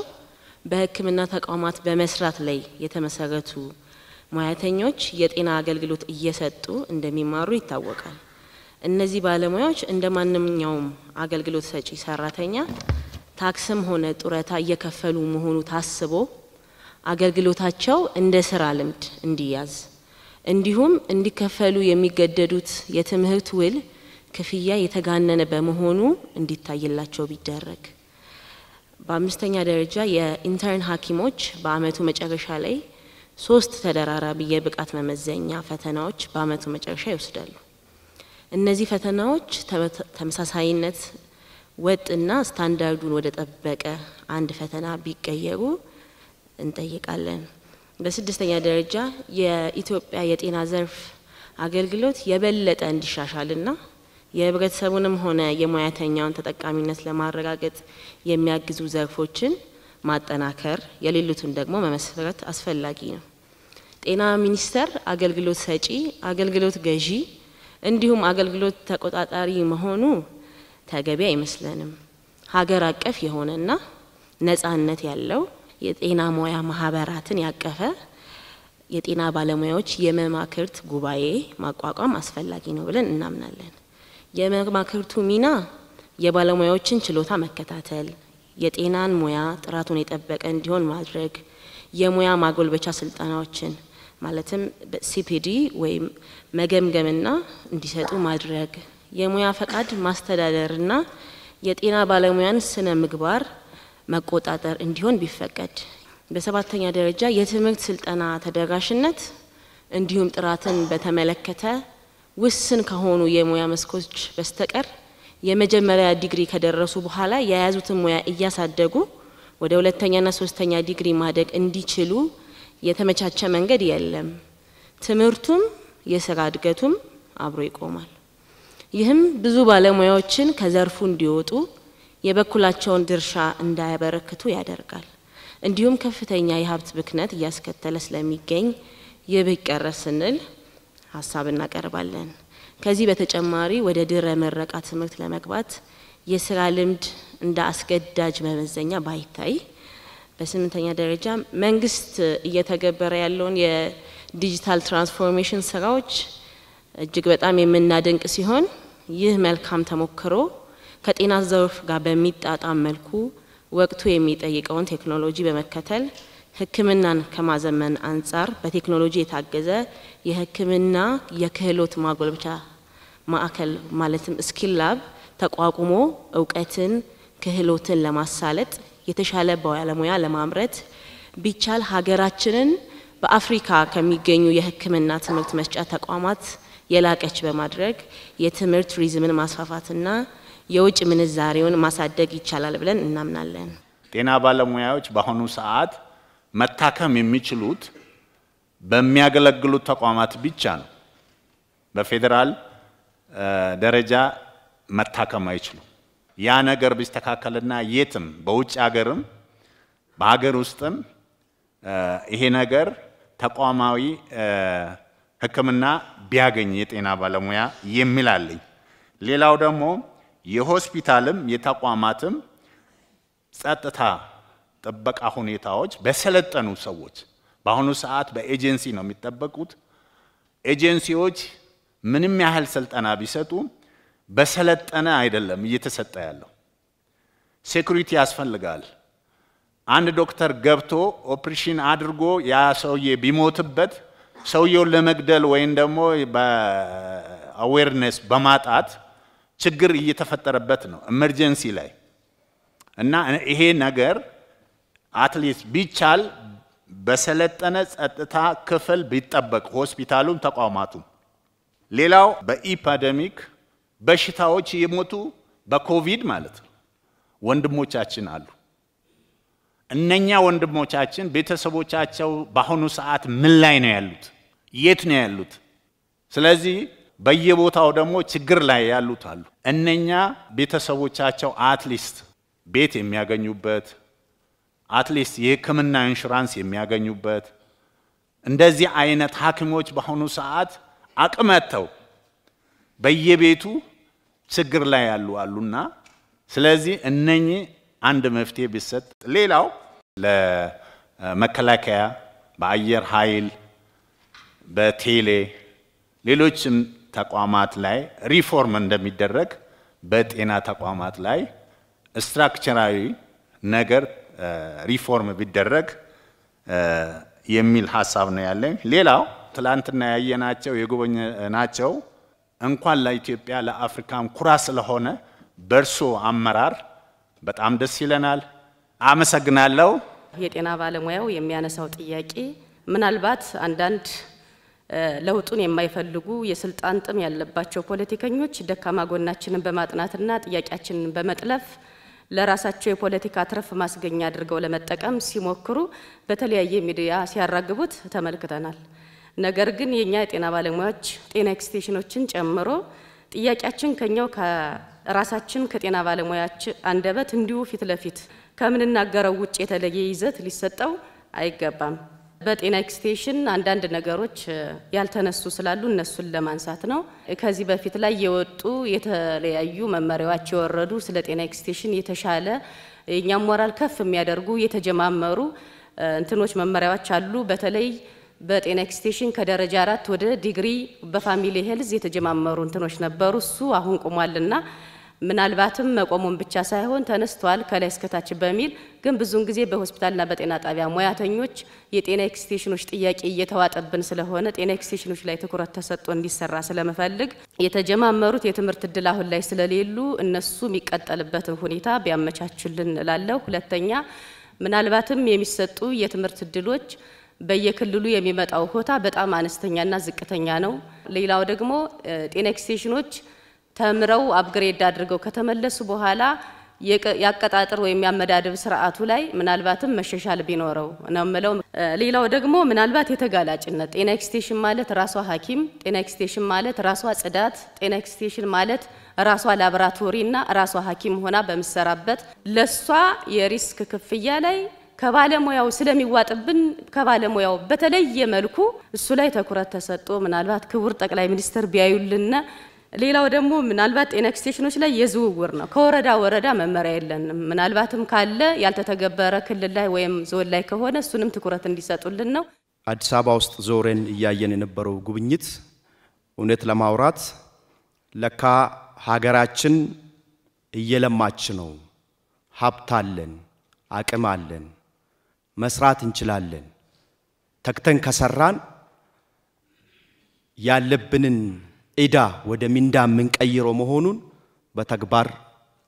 በሕክምና ተቋማት በመስራት ላይ የተመሰረቱ ሙያተኞች የጤና አገልግሎት እየሰጡ እንደሚማሩ ይታወቃል። እነዚህ ባለሙያዎች እንደማንኛውም አገልግሎት ሰጪ ሰራተኛ ታክስም ሆነ ጡረታ እየከፈሉ መሆኑ ታስቦ አገልግሎታቸው እንደ ስራ ልምድ እንዲያዝ እንዲሁም እንዲከፈሉ የሚገደዱት የትምህርት ውል ክፍያ የተጋነነ በመሆኑ እንዲታይላቸው ቢደረግ። በአምስተኛ ደረጃ የኢንተርን ሐኪሞች በአመቱ መጨረሻ ላይ 3 ተደራራቢ የብቃት መመዘኛ ፈተናዎች በአመቱ መጨረሻ ይወስዳሉ። እነዚህ ፈተናዎች ተመሳሳይነት ወጥና ስታንዳርዱን ወደ ጠበቀ አንድ ፈተና ቢቀየሩ እንጠይቃለን። በስድስተኛ ደረጃ የኢትዮጵያ የጤና ዘርፍ አገልግሎት የበለጠ እንዲሻሻልና የህብረተሰቡንም ሆነ የሙያተኛውን ተጠቃሚነት ለማረጋገጥ የሚያግዙ ዘርፎችን ማጠናከር የሌሉትን ደግሞ መመስረት አስፈላጊ ነው። ጤና ሚኒስቴር አገልግሎት ሰጪ፣ አገልግሎት ገዢ እንዲሁም አገልግሎት ተቆጣጣሪ መሆኑ ተገቢ አይመስለንም። ሀገር አቀፍ የሆነና ነጻነት ያለው የጤና ሙያ ማህበራትን ያቀፈ የጤና ባለሙያዎች የመማክርት ጉባኤ ማቋቋም አስፈላጊ ነው ብለን እናምናለን። የመማክርቱ ሚና የባለሙያዎችን ችሎታ መከታተል፣ የጤናን ሙያ ጥራቱን የጠበቀ እንዲሆን ማድረግ፣ የሙያ ማጎልበቻ ስልጠናዎችን ማለትም ሲፒዲ ወይም መገምገምና እንዲሰጡ ማድረግ፣ የሙያ ፈቃድ ማስተዳደርና የጤና ባለሙያን ስነ ምግባር መቆጣጠር እንዲሆን ቢፈቀድ። በሰባተኛ ደረጃ የትምህርት ስልጠና ተደራሽነት እንዲሁም ጥራትን በተመለከተ ውስን ከሆኑ የሙያ መስኮች በስተቀር የመጀመሪያ ዲግሪ ከደረሱ በኋላ የያዙትን ሙያ እያሳደጉ ወደ ሁለተኛና ሶስተኛ ዲግሪ ማደግ እንዲችሉ የተመቻቸ መንገድ የለም። ትምህርቱም የስራ እድገቱም አብሮ ይቆማል። ይህም ብዙ ባለሙያዎችን ከዘርፉ እንዲወጡ የበኩላቸውን ድርሻ እንዳያበረክቱ ያደርጋል። እንዲሁም ከፍተኛ የሀብት ብክነት እያስከተለ ስለሚገኝ ይብቀረስ ስንል ሀሳብ እናቀርባለን። ከዚህ በተጨማሪ ወደ ድህረ ምረቃ ትምህርት ለመግባት የስራ ልምድ እንደ አስገዳጅ መመዘኛ ባይታይ፣ በስምንተኛ ደረጃ መንግስት እየተገበረ ያለውን የዲጂታል ትራንስፎርሜሽን ስራዎች እጅግ በጣም የምናደንቅ ሲሆን ይህ መልካም ተሞክሮ ከጤና ዘርፍ ጋር በሚጣጣም መልኩ ወቅቱ የሚጠይቀውን ቴክኖሎጂ በመከተል ሕክምናን ከማዘመን አንጻር በቴክኖሎጂ የታገዘ የሕክምና የክህሎት ማጎልበቻ ማዕከል ማለትም ስኪል ላብ ተቋቁሞ እውቀትን ክህሎትን ለማሳለጥ የተሻለ ባለሙያ ለማምረት ቢቻል ሀገራችንን በአፍሪካ ከሚገኙ የሕክምና ትምህርት መስጫ ተቋማት የላቀች በማድረግ የትምህርት ቱሪዝምን ማስፋፋትና የውጭ ምንዛሬውን ማሳደግ ይቻላል ብለን እናምናለን። ጤና ባለሙያዎች በአሁኑ ሰዓት መታከም የሚችሉት በሚያገለግሉት ተቋማት ብቻ ነው። በፌደራል ደረጃ መታከም አይችሉም። ያ ነገር ቢስተካከልና የትም በውጭ ሀገርም በሀገር ውስጥም ይሄ ነገር ተቋማዊ ሕክምና ቢያገኝ የጤና ባለሙያ የሚላልኝ። ሌላው ደግሞ የሆስፒታልም የተቋማትም ጸጥታ ጥበቃ ሁኔታዎች በሰለጠኑ ሰዎች በአሁኑ ሰዓት በኤጀንሲ ነው የሚጠበቁት። ኤጀንሲዎች ምንም ያህል ስልጠና ቢሰጡ በሰለጠነ አይደለም እየተሰጠ ያለው። ሴኩሪቲ ያስፈልጋል። አንድ ዶክተር ገብቶ ኦፕሬሽን አድርጎ ያ ሰውዬ ቢሞትበት ሰውየውን ለመግደል ወይም ደግሞ በአዌርነስ በማጣት ችግር እየተፈጠረበት ነው ኢመርጀንሲ ላይ እና ይሄ ነገር አትሊስት ቢቻል በሰለጠነ ጸጥታ ክፍል ቢጠበቅ ሆስፒታሉም ተቋማቱም። ሌላው በኢፓደሚክ በሽታዎች የሞቱ በኮቪድ ማለት ነው ወንድሞቻችን አሉ። እነኛ ወንድሞቻችን ቤተሰቦቻቸው በአሁኑ ሰዓት ምን ላይ ነው ያሉት? የት ነው ያሉት? ስለዚህ በየቦታው ደግሞ ችግር ላይ ያሉት አሉ። እነኛ ቤተሰቦቻቸው አትሊስት ቤት የሚያገኙበት አትሊስት የሕክምና ኢንሹራንስ የሚያገኙበት እንደዚህ አይነት ሐኪሞች በአሁኑ ሰዓት አቅመተው በየቤቱ ችግር ላይ ያሉ አሉና ስለዚህ እነኚህ አንድ መፍትሄ ቢሰጥ። ሌላው ለመከላከያ በአየር ኃይል በቴሌ ሌሎችም ተቋማት ላይ ሪፎርም እንደሚደረግ በጤና ተቋማት ላይ ስትራክቸራዊ ነገር ሪፎርም ቢደረግ የሚል ሐሳብ ነው ያለኝ። ሌላው ትላንትና ያየናቸው የጎበኘናቸው እንኳን ለኢትዮጵያ ለአፍሪካም ኩራት ስለሆነ በርሶ አመራር በጣም ደስ ይለናል። አመሰግናለሁ። የጤና ባለሙያው የሚያነሳው ጥያቄ ምናልባት አንዳንድ ለውጡን የማይፈልጉ የስልጣን ጥም ያለባቸው ፖለቲከኞች ደካማ ጎናችንን በማጥናትና ጥያቄያችንን በመጥለፍ ለራሳቸው የፖለቲካ ትርፍ ማስገኛ አድርገው ለመጠቀም ሲሞክሩ በተለያየ ሚዲያ ሲያራግቡት ተመልክተናል። ነገር ግን የኛ የጤና ባለሙያዎች ጤና ኤክስቴንሽኖችን ጨምሮ ጥያቄያችን ከኛው ከራሳችን ከጤና ባለሙያዎች አንደበት እንዲሁ ፊት ለፊት ከምንናገረው ውጭ የተለየ ይዘት ሊሰጠው አይገባም። በጤና ኤክስቴንሽን አንዳንድ ነገሮች ያልተነሱ ስላሉ እነሱን ለማንሳት ነው። ከዚህ በፊት ላይ የወጡ የተለያዩ መመሪያዎች የወረዱ ስለ ጤና ኤክስቴንሽን የተሻለ የኛም ሞራል ከፍ የሚያደርጉ የተጀማመሩ እንትኖች መመሪያዎች አሉ። በተለይ በጤና ኤክስቴንሽን ከደረጃ 4 ወደ ዲግሪ በፋሚሊ ሄልዝ የተጀማመሩ እንትኖች ነበሩ። እሱ አሁን ቆሟልና ምናልባትም መቆሙን ብቻ ሳይሆን ተነስተዋል ከላይ እስከታች በሚል ግን ብዙን ጊዜ በሆስፒታልና በጤና ጣቢያ ሙያተኞች የጤና ኤክስቴንሽኖች ጥያቄ እየተዋጠብን ስለሆነ ጤና ኤክስቴንሽኖች ላይ ትኩረት ተሰጥቶ እንዲሰራ ስለመፈልግ የተጀማመሩት የትምህርት እድል አሁን ላይ ስለሌሉ እነሱ የሚቀጠልበትን ሁኔታ ቢያመቻቹልን እላለሁ። ሁለተኛ ምናልባትም የሚሰጡ የትምህርት እድሎች በየክልሉ የሚመጣው ሆታ በጣም አነስተኛና ዝቅተኛ ነው። ሌላው ደግሞ ጤና ኤክስቴንሽኖች ተምረው አፕግሬድ አድርገው ከተመለሱ በኋላ ያቀጣጥር ወይም ያመዳደብ ስርዓቱ ላይ ምናልባትም መሸሻል ቢኖረው ነው ማለት። ሌላው ደግሞ ምናልባት የተጋላጭነት ጤና ኤክስቴንሽን ማለት ራሷ ሐኪም፣ ጤና ኤክስቴንሽን ማለት ራሷ ጽዳት፣ ጤና ኤክስቴንሽን ማለት ራሷ ላቦራቶሪና ራሷ ሐኪም ሆና በመሰራበት ለሷ የሪስክ ክፍያ ላይ ከባለሙያው ስለሚዋጥብን ከባለሙያው በተለየ መልኩ እሱ ላይ ትኩረት ተሰጥቶ ምናልባት ክቡር ጠቅላይ ሚኒስትር ቢያዩልና ሌላው ደግሞ ምናልባት ጤና ኤክስቴንሽኖች ላይ የዝውውር ነው ከወረዳ ወረዳ መመሪያ የለንም ምናልባትም ካለ ያልተተገበረ ክልል ላይ ወይም ዞን ላይ ከሆነ እሱንም ትኩረት እንዲሰጡልን ነው። አዲስ አበባ ውስጥ ዞረን እያየን የነበረው ጉብኝት እውነት ለማውራት ለካ ሀገራችን እየለማች ነው፣ ሀብት አለን፣ አቅም አለን፣ መስራት እንችላለን፣ ተክተን ከሰራን ያለብንን ኢዳ ወደ ሚንዳ ምን ቀይሮ መሆኑን በተግባር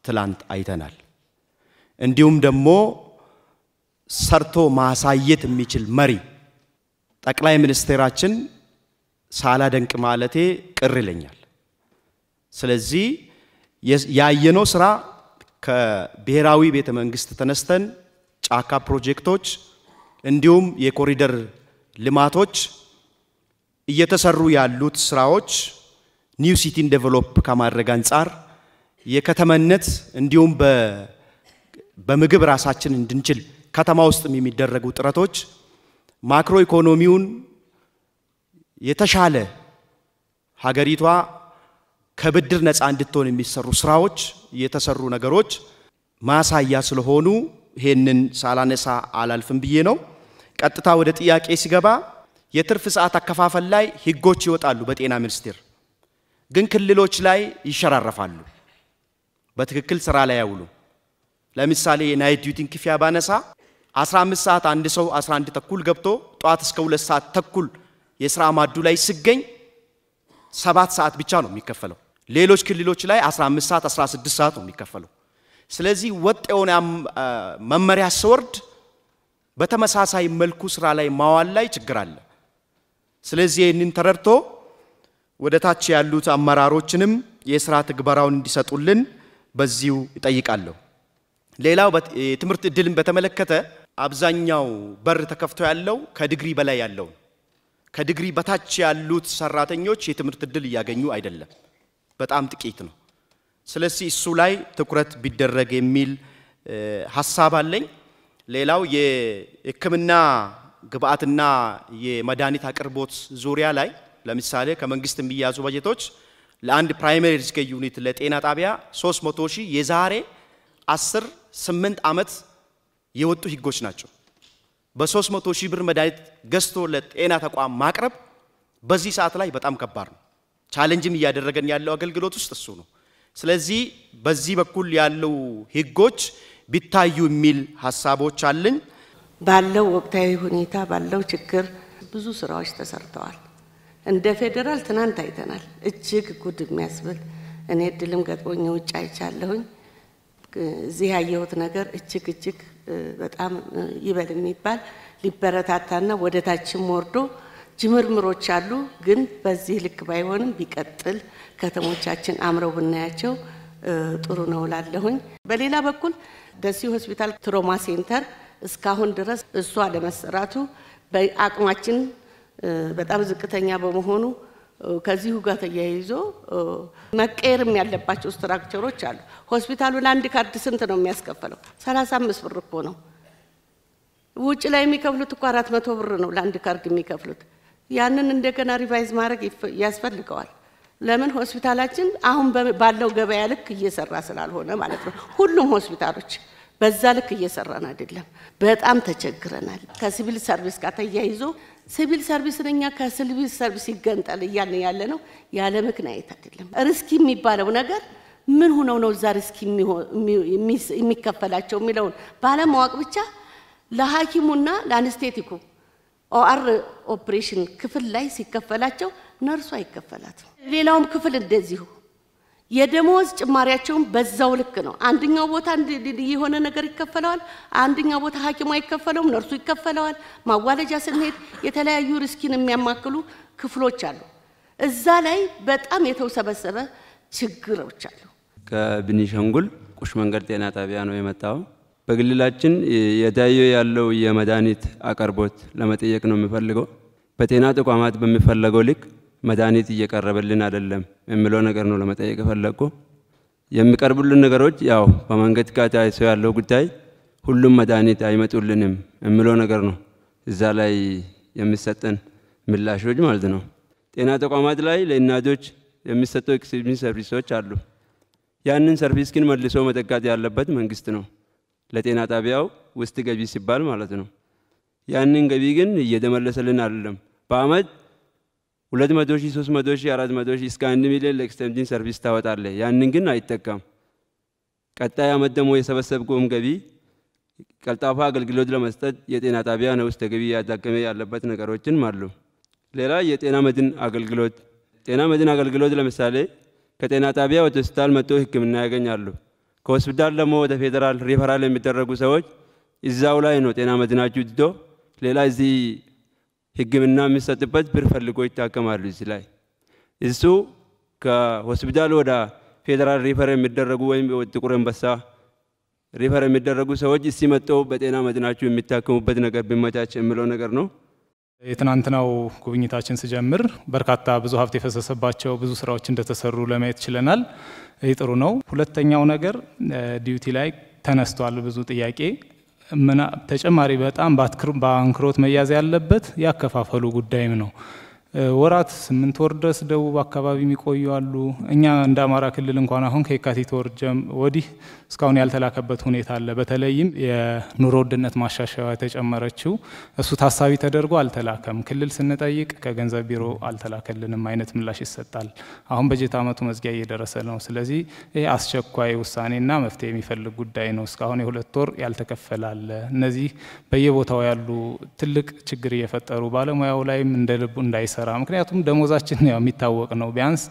ትላንት አይተናል። እንዲሁም ደግሞ ሰርቶ ማሳየት የሚችል መሪ ጠቅላይ ሚኒስትራችን ሳላደንቅ ማለቴ ቅር ይለኛል። ስለዚህ ያየነው ስራ ከብሔራዊ ቤተ መንግስት ተነስተን ጫካ ፕሮጀክቶች እንዲሁም የኮሪደር ልማቶች እየተሰሩ ያሉት ስራዎች ኒው ሲቲን ዴቨሎፕ ከማድረግ አንፃር የከተማነት እንዲሁም በምግብ ራሳችን እንድንችል ከተማ ውስጥ የሚደረጉ ጥረቶች ማክሮ ኢኮኖሚውን የተሻለ ሀገሪቷ ከብድር ነፃ እንድትሆን የሚሰሩ ስራዎች የተሰሩ ነገሮች ማሳያ ስለሆኑ ይሄንን ሳላነሳ አላልፍም ብዬ ነው። ቀጥታ ወደ ጥያቄ ሲገባ የትርፍ ሰዓት አከፋፈል ላይ ህጎች ይወጣሉ በጤና ሚኒስቴር ግን ክልሎች ላይ ይሸራረፋሉ፣ በትክክል ስራ ላይ ያውሉ። ለምሳሌ የናይት ዲዩቲን ክፍያ ባነሳ 15 ሰዓት አንድ ሰው 11 ተኩል ገብቶ ጧት እስከ 2 ሰዓት ተኩል የስራ ማዱ ላይ ሲገኝ 7 ሰዓት ብቻ ነው የሚከፈለው። ሌሎች ክልሎች ላይ 15 ሰዓት 16 ሰዓት ነው የሚከፈለው። ስለዚህ ወጥ የሆነ መመሪያ ሲወርድ በተመሳሳይ መልኩ ስራ ላይ ማዋል ላይ ችግር አለ። ስለዚህ ይህንን ተረድቶ ወደ ታች ያሉት አመራሮችንም የስራ ትግበራውን እንዲሰጡልን በዚሁ ይጠይቃለሁ። ሌላው የትምህርት እድልን በተመለከተ አብዛኛው በር ተከፍቶ ያለው ከዲግሪ በላይ ያለው ከዲግሪ በታች ያሉት ሰራተኞች የትምህርት እድል ያገኙ አይደለም፣ በጣም ጥቂት ነው። ስለዚህ እሱ ላይ ትኩረት ቢደረግ የሚል ሐሳብ አለኝ። ሌላው የሕክምና ግብአትና የመድኃኒት አቅርቦት ዙሪያ ላይ ለምሳሌ ከመንግስት የሚያዙ በጀቶች ለአንድ ፕራይመሪ ሪስክ ዩኒት ለጤና ጣቢያ 300,000 የዛሬ 8 ዓመት የወጡ ህጎች ናቸው። በ300,000 ብር መድኃኒት ገዝቶ ለጤና ተቋም ማቅረብ በዚህ ሰዓት ላይ በጣም ከባድ ነው። ቻሌንጅም እያደረገን ያለው አገልግሎት ውስጥ እሱ ነው። ስለዚህ በዚህ በኩል ያለው ህጎች ቢታዩ የሚል ሐሳቦች አለኝ። ባለው ወቅታዊ ሁኔታ ባለው ችግር ብዙ ስራዎች ተሰርተዋል። እንደ ፌደራል ትናንት አይተናል። እጅግ ጉድ የሚያስብል እኔ እድልም ገጥሞኝ ውጭ አይቻለሁኝ። እዚህ ያየሁት ነገር እጅግ በጣም ይበል የሚባል ሊበረታታና ወደ ታችም ወርዶ ጅምርምሮች አሉ። ግን በዚህ ልክ ባይሆንም ቢቀጥል ከተሞቻችን አምረው ብናያቸው ጥሩ ነው ላለሁኝ። በሌላ በኩል ደሴ ሆስፒታል ትሮማ ሴንተር እስካሁን ድረስ እሱ አለመሰራቱ በአቅማችን በጣም ዝቅተኛ በመሆኑ ከዚሁ ጋር ተያይዞ መቀየርም ያለባቸው ስትራክቸሮች አሉ። ሆስፒታሉ ለአንድ ካርድ ስንት ነው የሚያስከፍለው? 35 ብር እኮ ነው። ውጭ ላይ የሚከፍሉት እኮ 400 ብር ነው ለአንድ ካርድ የሚከፍሉት። ያንን እንደገና ሪቫይዝ ማድረግ ያስፈልገዋል። ለምን ሆስፒታላችን አሁን ባለው ገበያ ልክ እየሰራ ስላልሆነ ማለት ነው። ሁሉም ሆስፒታሎች በዛ ልክ እየሰራን አይደለም። በጣም ተቸግረናል። ከሲቪል ሰርቪስ ጋር ተያይዞ ሲቪል ሰርቪስ ነኛ ከሲቪል ሰርቪስ ይገንጠል ያለ ነው ያለ ምክንያት አይደለም። ሪስክ የሚባለው ነገር ምን ሆነው ነው ዛሬ ሪስክ የሚከፈላቸው የሚለውን ባለማወቅ ብቻ ለሐኪሙና ለአንስቴቲኩ ኦአር ኦፕሬሽን ክፍል ላይ ሲከፈላቸው ነርሱ አይከፈላትም። ሌላውም ክፍል እንደዚሁ የደሞዝ ጭማሪያቸውን በዛው ልክ ነው። አንደኛው ቦታ የሆነ ነገር ይከፈለዋል፣ አንደኛው ቦታ ሐኪሙ አይከፈለውም፣ ነርሱ ይከፈለዋል። ማዋለጃ ስንሄድ የተለያዩ ሪስኪን የሚያማክሉ ክፍሎች አሉ። እዛ ላይ በጣም የተወሰበሰበ ችግሮች አሉ። ከቤኒሻንጉል ቁሽ መንገድ ጤና ጣቢያ ነው የመጣው። በግልላችን የታየ ያለው የመድኃኒት አቅርቦት ለመጠየቅ ነው የሚፈልገው። በጤና ተቋማት በሚፈለገው ልክ መድኃኒት እየቀረበልን አይደለም የሚለው ነገር ነው ለመጠየቅ ፈለግኩ። የሚቀርቡልን ነገሮች ያው በመንገድ ጋር ተያይዞ ያለው ጉዳይ ሁሉም መድኃኒት አይመጡልንም የሚለው ነገር ነው እዛ ላይ የሚሰጠን ምላሾች ማለት ነው። ጤና ተቋማት ላይ ለእናቶች የሚሰጡ ኤክስቴንሽን ሰርቪሶች አሉ። ያንን ሰርቪስ ግን መልሶ መጠጋት ያለበት መንግስት ነው ለጤና ጣቢያው ውስጥ ገቢ ሲባል ማለት ነው። ያንን ገቢ ግን እየተመለሰልን አይደለም። በአመት 200,000 300,000 400,000 እስከ 1 ሚሊዮን ለኤክስቴንሽን ሰርቪስ ታወጣለህ። ያንን ግን አይጠቀም። ቀጣይ አመት ደግሞ የሰበሰብከውን ገቢ ቀልጣፋ አገልግሎት ለመስጠት የጤና ጣቢያ ነው ውስጥ ገቢ ያዳከመ ያለበት ነገሮችን አሉ። ሌላ የጤና መድን አገልግሎት ጤና መድን አገልግሎት ለምሳሌ ከጤና ጣቢያ ወደ ሆስፒታል መጥቶ ህክምና ያገኛሉ። ከሆስፒታል ደግሞ ወደ ፌደራል ሪፈራል የሚደረጉ ሰዎች እዛው ላይ ነው ጤና መድናችሁ ድዶ ሌላ እዚህ ህክምና የሚሰጥበት ብር ፈልጎ ይታከማሉ። እዚህ ላይ እሱ ከሆስፒታል ወደ ፌደራል ሪፈር የሚደረጉ ወይም ወደ ጥቁር አንበሳ ሪፈር የሚደረጉ ሰዎች እዚህ መጥተው በጤና መድናችሁ የሚታከሙበት ነገር ቢመቻች የሚለው ነገር ነው። የትናንትናው ጉብኝታችን ሲጀምር በርካታ ብዙ ሀብት የፈሰሰባቸው ብዙ ስራዎች እንደተሰሩ ለማየት ችለናል። ይህ ጥሩ ነው። ሁለተኛው ነገር ዲዩቲ ላይ ተነስቷል ብዙ ጥያቄ ተጨማሪ በጣም በአንክሮት መያዝ ያለበት ያከፋፈሉ ጉዳይም ነው። ወራት 8 ወር ድረስ ደቡብ አካባቢ የሚቆዩ አሉ። እኛ እንደ አማራ ክልል እንኳን አሁን ከየካቲት ወር ወዲህ እስካሁን ያልተላከበት ሁኔታ አለ። በተለይም የኑሮ ውድነት ማሻሻያ የተጨመረችው እሱ ታሳቢ ተደርጎ አልተላከም። ክልል ስንጠይቅ ከገንዘብ ቢሮ አልተላከልንም አይነት ምላሽ ይሰጣል። አሁን በጀት አመቱ መዝጊያ እየደረሰ ነው። ስለዚህ ይሄ አስቸኳይ ውሳኔና መፍትሄ የሚፈልግ ጉዳይ ነው። እስካሁን የ2 ወር ያልተከፈለ አለ። እነዚህ በየቦታው ያሉ ትልቅ ችግር እየፈጠሩ ባለሙያው ላይም እንደ ልቡ እንዳይሰራ ምክንያቱም ደሞዛችን ያው የሚታወቅ ነው። ቢያንስ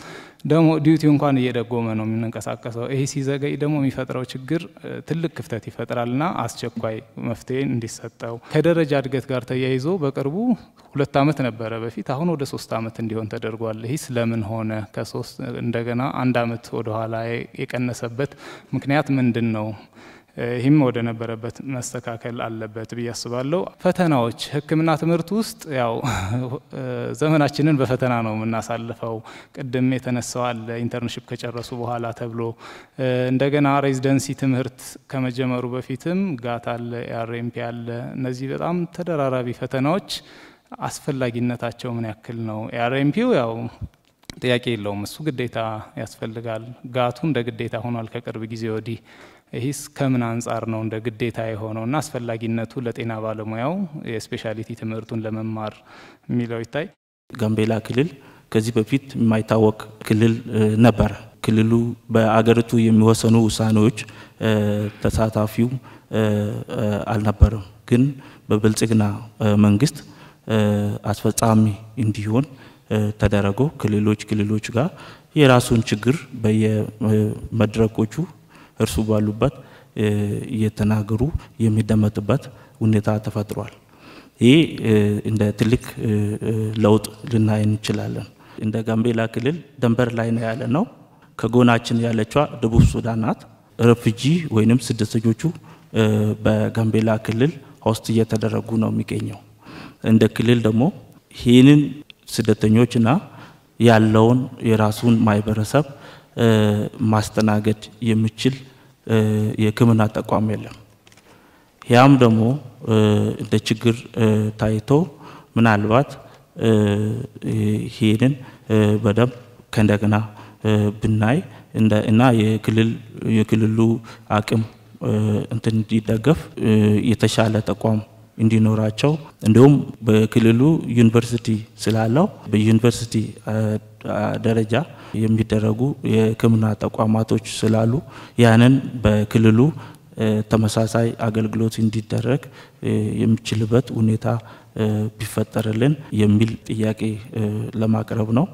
ደግሞ ዲዩቲው እንኳን እየደጎመ ነው የምንንቀሳቀሰው። ይሄ ሲዘገይ ደግሞ የሚፈጥረው ችግር ትልቅ ክፍተት ይፈጥራልና አስቸኳይ መፍትሄ እንዲሰጠው ከደረጃ እድገት ጋር ተያይዞ በቅርቡ 2 አመት ነበረ በፊት አሁን ወደ 3 አመት እንዲሆን ተደርጓል። ይሄ ስለምን ሆነ? ከ3 እንደገና 1 አመት ወደ ኋላ የቀነሰበት ምክንያት ምንድነው? ይህም ወደ ነበረበት መስተካከል አለበት ብዬ አስባለሁ። ፈተናዎች ህክምና ትምህርት ውስጥ ያው ዘመናችንን በፈተና ነው የምናሳልፈው። ቅድም የተነሳው አለ ኢንተርንሺፕ ከጨረሱ በኋላ ተብሎ እንደገና ሬዚደንሲ ትምህርት ከመጀመሩ በፊትም ጋት አለ፣ አርኤምፒ አለ። እነዚህ በጣም ተደራራቢ ፈተናዎች አስፈላጊነታቸው ምን ያክል ነው? አርኤምፒው ያው ጥያቄ የለውም፣ እሱ ግዴታ ያስፈልጋል። ጋቱ እንደ ግዴታ ሆኗል ከቅርብ ጊዜ ወዲህ። ይህስ ከምን አንጻር ነው እንደ ግዴታ የሆነውና አስፈላጊነቱ ለጤና ባለሙያው የስፔሻሊቲ ትምህርቱን ለመማር የሚለው ይታይ። ጋምቤላ ክልል ከዚህ በፊት የማይታወቅ ክልል ነበር። ክልሉ በአገሪቱ የሚወሰኑ ውሳኔዎች ተሳታፊው አልነበረም። ግን በብልጽግና መንግስት አስፈጻሚ እንዲሆን ተደረጎ ክልሎች ጋር የራሱን ችግር በየመድረኮቹ እርሱ ባሉበት እየተናገሩ የሚደመጥበት ሁኔታ ተፈጥሯል። ይህ እንደ ትልቅ ለውጥ ልናይ እንችላለን። እንደ ጋምቤላ ክልል ድንበር ላይ ነው ያለ ነው። ከጎናችን ያለችዋ ደቡብ ሱዳን ናት። ሬፊጂ ወይንም ስደተኞቹ በጋምቤላ ክልል ሆስት እየተደረጉ ነው የሚገኘው። እንደ ክልል ደግሞ ይህንን ስደተኞችና ያለውን የራሱን ማህበረሰብ ማስተናገድ የሚችል የሕክምና ተቋም የለም። ያም ደግሞ እንደ ችግር ታይቶ ምናልባት ይሄንን በደንብ ከእንደገና ብናይ እና የክልሉ አቅም እንትን እንዲደገፍ የተሻለ ተቋም እንዲኖራቸው እንዲሁም በክልሉ ዩኒቨርሲቲ ስላለው በዩኒቨርሲቲ ደረጃ የሚደረጉ የሕክምና ተቋማቶች ስላሉ ያንን በክልሉ ተመሳሳይ አገልግሎት እንዲደረግ የሚችልበት ሁኔታ ቢፈጠርልን የሚል ጥያቄ ለማቅረብ ነው።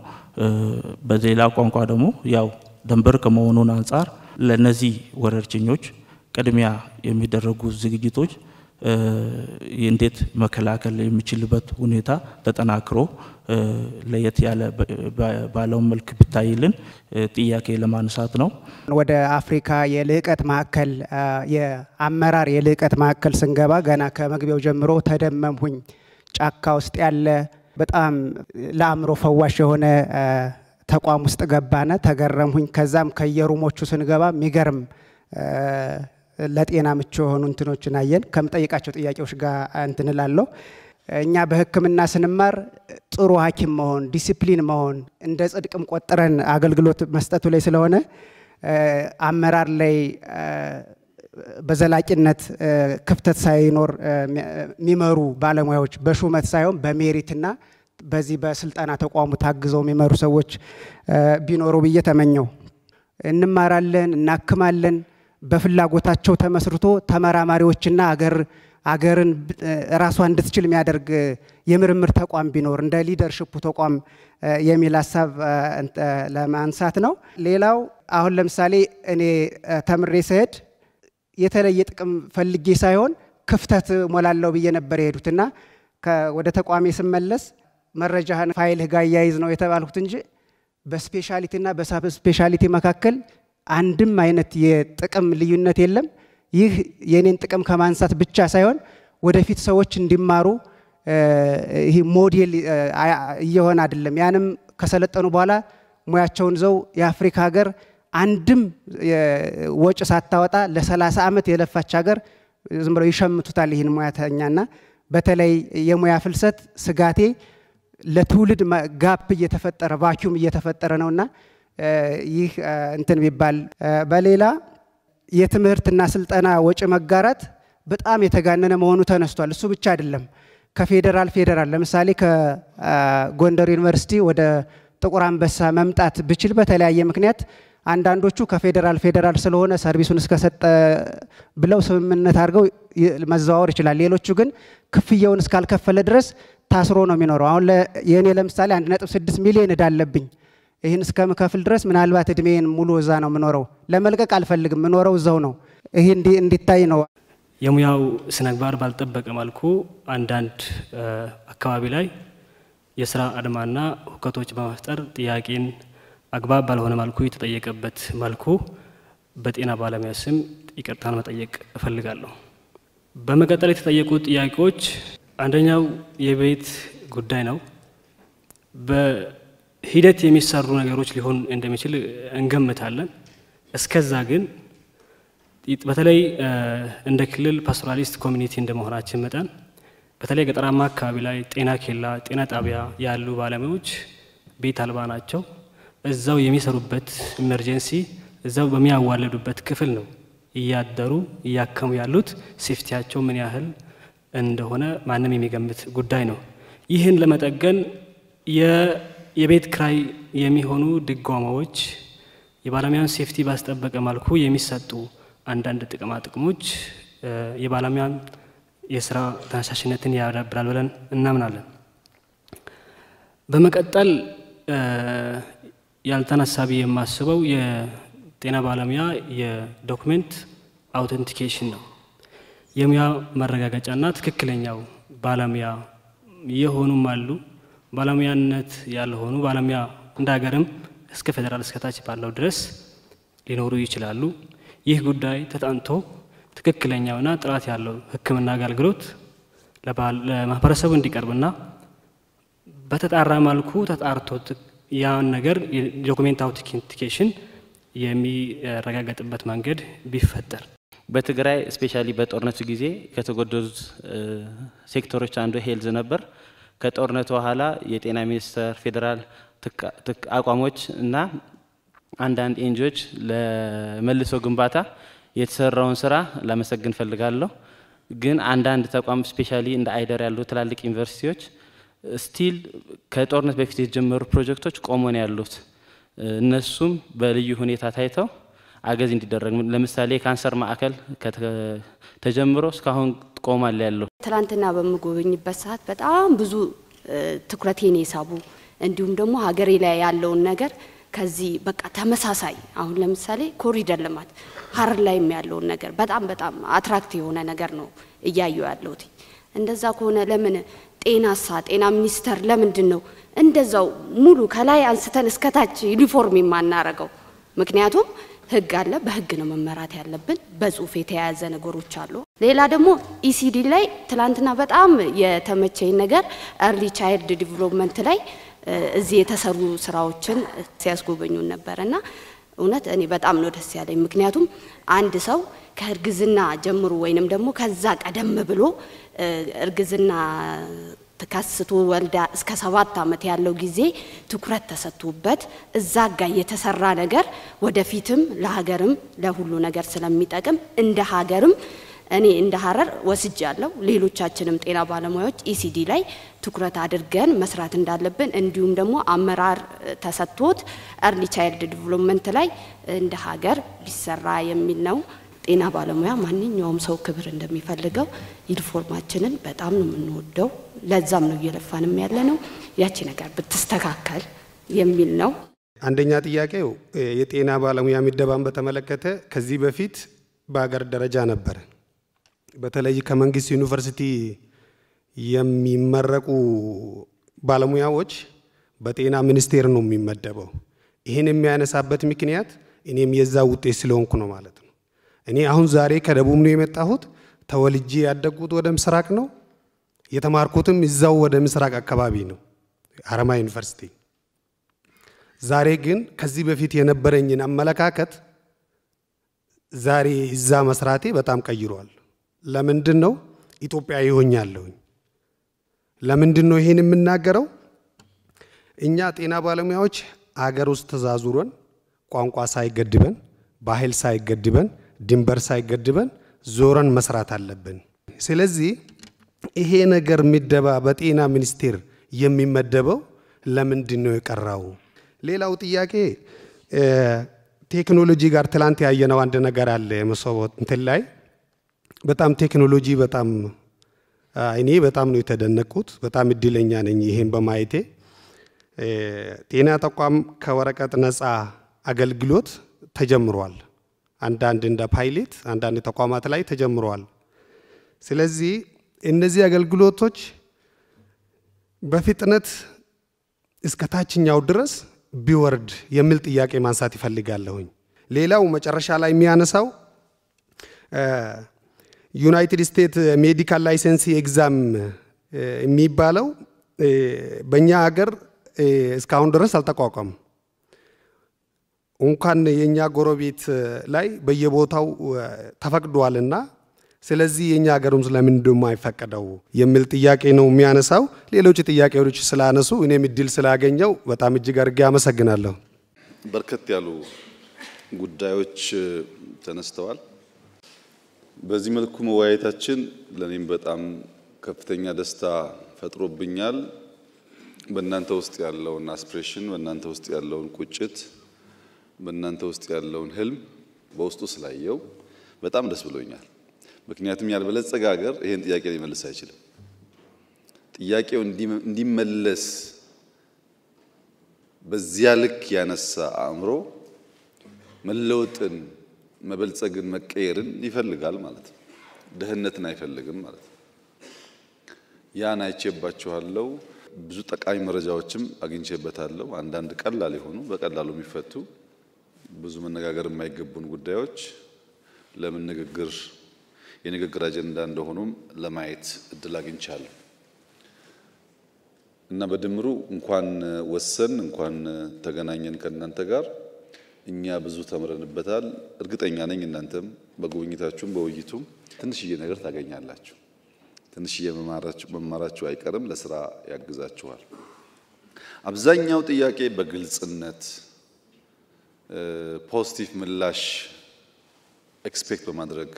በሌላ ቋንቋ ደግሞ ያው ድንበር ከመሆኑን አንጻር ለነዚህ ወረርሽኞች ቅድሚያ የሚደረጉ ዝግጅቶች እንዴት መከላከል የሚችልበት ሁኔታ ተጠናክሮ ለየት ያለ ባለው መልክ ቢታይልን ጥያቄ ለማንሳት ነው። ወደ አፍሪካ የልዕቀት ማዕከል የአመራር የልዕቀት ማዕከል ስንገባ ገና ከመግቢያው ጀምሮ ተደመምሁኝ። ጫካ ውስጥ ያለ በጣም ለአእምሮ ፈዋሽ የሆነ ተቋም ውስጥ ገባነ፣ ተገረምሁኝ። ከዛም ከየሩሞቹ ስንገባ የሚገርም ለጤና ምቹ የሆኑ እንትኖችን አየን። ከምጠይቃቸው ጥያቄዎች ጋር እንትንላለሁ። እኛ በሕክምና ስንማር ጥሩ ሐኪም መሆን ዲሲፕሊን መሆን እንደ ጽድቅም ቆጥረን አገልግሎት መስጠቱ ላይ ስለሆነ አመራር ላይ በዘላቂነት ክፍተት ሳይኖር የሚመሩ ባለሙያዎች በሹመት ሳይሆን በሜሪትና በዚህ በስልጣና ተቋሙ ታግዘው የሚመሩ ሰዎች ቢኖሩ ብዬ ተመኘው። እንማራለን፣ እናክማለን። በፍላጎታቸው ተመስርቶ ተመራማሪዎችና አገርን ራሷን እንድትችል የሚያደርግ የምርምር ተቋም ቢኖር እንደ ሊደርሺፕ ተቋም የሚል ሐሳብ ለማንሳት ነው። ሌላው አሁን ለምሳሌ እኔ ተምሬ ስሄድ የተለየ ጥቅም ፈልጌ ሳይሆን ክፍተት ሞላለው ብዬ ነበር የሄዱትና ወደ ተቋሜ ስመለስ መረጃህን ፋይልህ ጋር ያይዝ ነው የተባልኩት እንጂ በስፔሻሊቲና በሳብ ስፔሻሊቲ መካከል አንድም አይነት የጥቅም ልዩነት የለም። ይህ የኔን ጥቅም ከማንሳት ብቻ ሳይሆን ወደፊት ሰዎች እንዲማሩ ይሄ ሞዴል እየሆነ አይደለም። ያንም ከሰለጠኑ በኋላ ሙያቸውን ዘው የአፍሪካ ሀገር አንድም ወጭ ሳታወጣ ለ30 ዓመት የለፋች ሀገር ዝም ብለው ይሸምቱታል ይህን ሙያተኛና በተለይ የሙያ ፍልሰት ስጋቴ ለትውልድ ጋፕ እየተፈጠረ ቫኪዩም እየተፈጠረ ነውና ይህ እንትን ቢባል። በሌላ የትምህርትና ስልጠና ወጭ መጋራት በጣም የተጋነነ መሆኑ ተነስቷል። እሱ ብቻ አይደለም። ከፌደራል ለምሳሌ ከጎንደር ዩኒቨርሲቲ ወደ ጥቁር አንበሳ መምጣት ብችል በተለያየ ምክንያት አንዳንዶቹ ከፌደራል ስለሆነ ሰርቪሱን እስከሰጠ ብለው ስምምነት አድርገው መዘዋወር ይችላል። ሌሎቹ ግን ክፍያውን እስካልከፈለ ድረስ ታስሮ ነው የሚኖረው። አሁን የኔ ለምሳሌ 1.6 ሚሊዮን ዕዳ አለብኝ። ይህን እስከምከፍል ድረስ ምናልባት እድሜን ሙሉ እዛ ነው የምኖረው። ለመልቀቅ አልፈልግም፣ የምኖረው እዛው ነው። ይሄ እንዲታይ ነው። የሙያው ስነግባር ባልጠበቀ መልኩ አንዳንድ አካባቢ ላይ የስራ አድማና ሁከቶች በመፍጠር ጥያቄን አግባብ ባልሆነ መልኩ የተጠየቀበት መልኩ በጤና ባለሙያ ስም ይቅርታን መጠየቅ እፈልጋለሁ። በመቀጠል የተጠየቁት ጥያቄዎች አንደኛው የቤት ጉዳይ ነው። በሂደት የሚሰሩ ነገሮች ሊሆን እንደሚችል እንገምታለን። እስከዛ ግን በተለይ እንደ ክልል ፓስቶራሊስት ኮሚኒቲ እንደመሆናችን መጠን በተለይ ገጠራማ አካባቢ ላይ ጤና ኬላ፣ ጤና ጣቢያ ያሉ ባለሙያዎች ቤት አልባ ናቸው። እዛው የሚሰሩበት ኢመርጀንሲ እዛው በሚያዋለዱበት ክፍል ነው እያደሩ እያከሙ ያሉት። ሴፍቲያቸው ምን ያህል እንደሆነ ማንም የሚገምት ጉዳይ ነው። ይህን ለመጠገን የቤት ክራይ የሚሆኑ ድጎማዎች፣ የባለሙያን ሴፍቲ ባስጠበቀ መልኩ የሚሰጡ አንዳንድ ጥቅማ ጥቅሞች የባለሙያን የስራ ተነሳሽነትን ያዳብራል ብለን እናምናለን። በመቀጠል ያልተነሳ ብዬ የማስበው የጤና ባለሙያ የዶክመንት አውተንቲኬሽን ነው። የሙያ መረጋገጫና ትክክለኛው ባለሙያ የሆኑም አሉ፣ ባለሙያነት ያልሆኑ ባለሙያ እንደ ሀገርም እስከ ፌደራል እስከ ታች ባለው ድረስ ሊኖሩ ይችላሉ። ይህ ጉዳይ ተጣንቶ ትክክለኛውና ጥራት ያለው ሕክምና አገልግሎት ለማህበረሰቡ እንዲቀርብና በተጣራ መልኩ ተጣርቶ ያን ነገር ዶክመንት አውተንቲኬሽን የሚረጋገጥበት መንገድ ቢፈጠር። በትግራይ ስፔሻሊ በጦርነቱ ጊዜ ከተጎደሉት ሴክተሮች አንዱ ሄልዝ ነበር። ከጦርነቱ በኋላ የጤና ሚኒስቴር ፌደራል አቋሞች እና አንዳንድ ኤንጂኦዎች ለመልሶ ግንባታ የተሰራውን ስራ ለማመስገን ፈልጋለሁ። ግን አንዳንድ ተቋም ስፔሻሊ እንደ አይደር ያሉ ትላልቅ ዩኒቨርሲቲዎች ስቲል ከጦርነት በፊት የተጀመሩ ፕሮጀክቶች ቆሞ ነው ያሉት። እነሱም በልዩ ሁኔታ ታይተው አገዝ እንዲደረግ፣ ለምሳሌ ካንሰር ማዕከል ተጀምሮ እስካሁን ቆሟል ያለው። ትላንትና በመጎበኝበት ሰዓት በጣም ብዙ ትኩረቴን የሳቡ እንዲሁም ደግሞ ሀገሬ ላይ ያለውን ነገር ከዚህ በቃ ተመሳሳይ አሁን ለምሳሌ ኮሪደር ልማት ሀረር ላይ ያለውን ነገር በጣም በጣም አትራክቲቭ የሆነ ነገር ነው እያየው ያለሁት። እንደዛ ከሆነ ለምን ጤና ሚኒስቴር ለምንድን ነው እንደዛው ሙሉ ከላይ አንስተን እስከታች ዩኒፎርም የማናረገው? ምክንያቱም ህግ አለ፣ በህግ ነው መመራት ያለብን። በጽሁፍ የተያያዘ ነገሮች አሉ። ሌላ ደግሞ ኢሲዲ ላይ ትላንትና በጣም የተመቸኝ ነገር ኤርሊ ቻይልድ ዲቨሎፕመንት ላይ እዚህ የተሰሩ ስራዎችን ሲያስጎበኙን ነበርና እውነት እኔ በጣም ነው ደስ ያለኝ። ምክንያቱም አንድ ሰው ከእርግዝና ጀምሮ ወይንም ደግሞ ከዛ ቀደም ብሎ እርግዝና ተካስቶ ወልዳ እስከ 7 ዓመት ያለው ጊዜ ትኩረት ተሰጥቶበት እዛ ጋር የተሰራ ነገር ወደፊትም ለሀገርም ለሁሉ ነገር ስለሚጠቅም እንደ ሀገርም እኔ እንደ ሀረር ወስጃለሁ። ሌሎቻችንም ጤና ባለሙያዎች ኢሲዲ ላይ ትኩረት አድርገን መስራት እንዳለብን እንዲሁም ደግሞ አመራር ተሰጥቶት ኤርሊ ቻይልድ ዲቨሎፕመንት ላይ እንደ ሀገር ቢሰራ የሚል ነው። ጤና ባለሙያ ማንኛውም ሰው ክብር እንደሚፈልገው ዩኒፎርማችንን በጣም ነው የምንወደው። ለዛም ነው እየለፋንም ያለነው። ያቺ ነገር ብትስተካከል የሚል ነው። አንደኛ ጥያቄው የጤና ባለሙያ ምደባን በተመለከተ ከዚህ በፊት በአገር ደረጃ ነበር። በተለይ ከመንግስት ዩኒቨርሲቲ የሚመረቁ ባለሙያዎች በጤና ሚኒስቴር ነው የሚመደበው። ይሄን የሚያነሳበት ምክንያት እኔም የዛ ውጤት ስለሆንኩ ነው ማለት ነው። እኔ አሁን ዛሬ ከደቡብ ነው የመጣሁት። ተወልጄ ያደግኩት ወደ ምስራቅ ነው። የተማርኩትም እዛው ወደ ምስራቅ አካባቢ ነው ሀረማያ ዩኒቨርሲቲ። ዛሬ ግን ከዚህ በፊት የነበረኝን አመለካከት ዛሬ እዛ መስራቴ በጣም ቀይሯል። ለምንድን ነው ኢትዮጵያዊ ሆኛለሁ? ለምንድን ነው ይሄን የምናገረው? እኛ ጤና ባለሙያዎች አገር ውስጥ ተዛዙረን ቋንቋ ሳይገድበን፣ ባህል ሳይገድበን፣ ድንበር ሳይገድበን ዞረን መስራት አለብን። ስለዚህ ይሄ ነገር ምደባ በጤና ሚኒስቴር የሚመደበው ለምንድን ነው የቀራው? ሌላው ጥያቄ ቴክኖሎጂ ጋር ትላንት ያየነው አንድ ነገር አለ። የመሰቦት እንትን ላይ በጣም ቴክኖሎጂ በጣም እኔ በጣም ነው የተደነቅኩት። በጣም እድለኛ ነኝ ይሄን በማየቴ። ጤና ተቋም ከወረቀት ነፃ አገልግሎት ተጀምሯል። አንዳንድ እንደ ፓይሌት አንዳንድ ተቋማት ላይ ተጀምሯል። ስለዚህ እነዚህ አገልግሎቶች በፍጥነት እስከ ታችኛው ድረስ ቢወርድ የሚል ጥያቄ ማንሳት ይፈልጋለሁኝ። ሌላው መጨረሻ ላይ የሚያነሳው ዩናይትድ ስቴትስ ሜዲካል ላይሰንስ ኤግዛም የሚባለው በእኛ ሀገር እስካሁን ድረስ አልተቋቋም። እንኳን የኛ ጎረቤት ላይ በየቦታው ተፈቅዷልና ስለዚህ የኛ ሀገሩም ስለምን እንደማይፈቀደው የሚል ጥያቄ ነው የሚያነሳው። ሌሎች ጥያቄዎች ስላነሱ እኔም እድል ስላገኘው በጣም እጅግ አድርጌ አመሰግናለሁ። በርከት ያሉ ጉዳዮች ተነስተዋል። በዚህ መልኩ መወያየታችን ለኔም በጣም ከፍተኛ ደስታ ፈጥሮብኛል። በእናንተ ውስጥ ያለውን አስፒሬሽን፣ በእናንተ ውስጥ ያለውን ቁጭት፣ በእናንተ ውስጥ ያለውን ህልም በውስጡ ስላየው በጣም ደስ ብሎኛል። ምክንያቱም ያልበለጸገ ሀገር ይሄን ጥያቄ ሊመልስ አይችልም። ጥያቄው እንዲመለስ በዚያ ልክ ያነሳ አእምሮ መለወጥን፣ መበልጸግን፣ መቀየርን ይፈልጋል ማለት ነው። ድህነትን አይፈልግም ማለት ነው። ያን አይቼባችኋለሁ። ብዙ ጠቃሚ መረጃዎችም አግኝቼበታለሁ። አንዳንድ ቀላል የሆኑ በቀላሉ የሚፈቱ ብዙ መነጋገር የማይገቡን ጉዳዮች ለምን የንግግር አጀንዳ እንደሆኑም ለማየት እድል አግኝቻለሁ እና በድምሩ እንኳን ወሰን እንኳን ተገናኘን ከእናንተ ጋር እኛ ብዙ ተምረንበታል። እርግጠኛ ነኝ እናንተም በጉብኝታችሁም በውይይቱም ትንሽዬ ነገር ታገኛላችሁ። ትንሽዬ መማራችሁ አይቀርም፣ ለስራ ያግዛችኋል። አብዛኛው ጥያቄ በግልጽነት ፖዚቲቭ ምላሽ ኤክስፔክት በማድረግ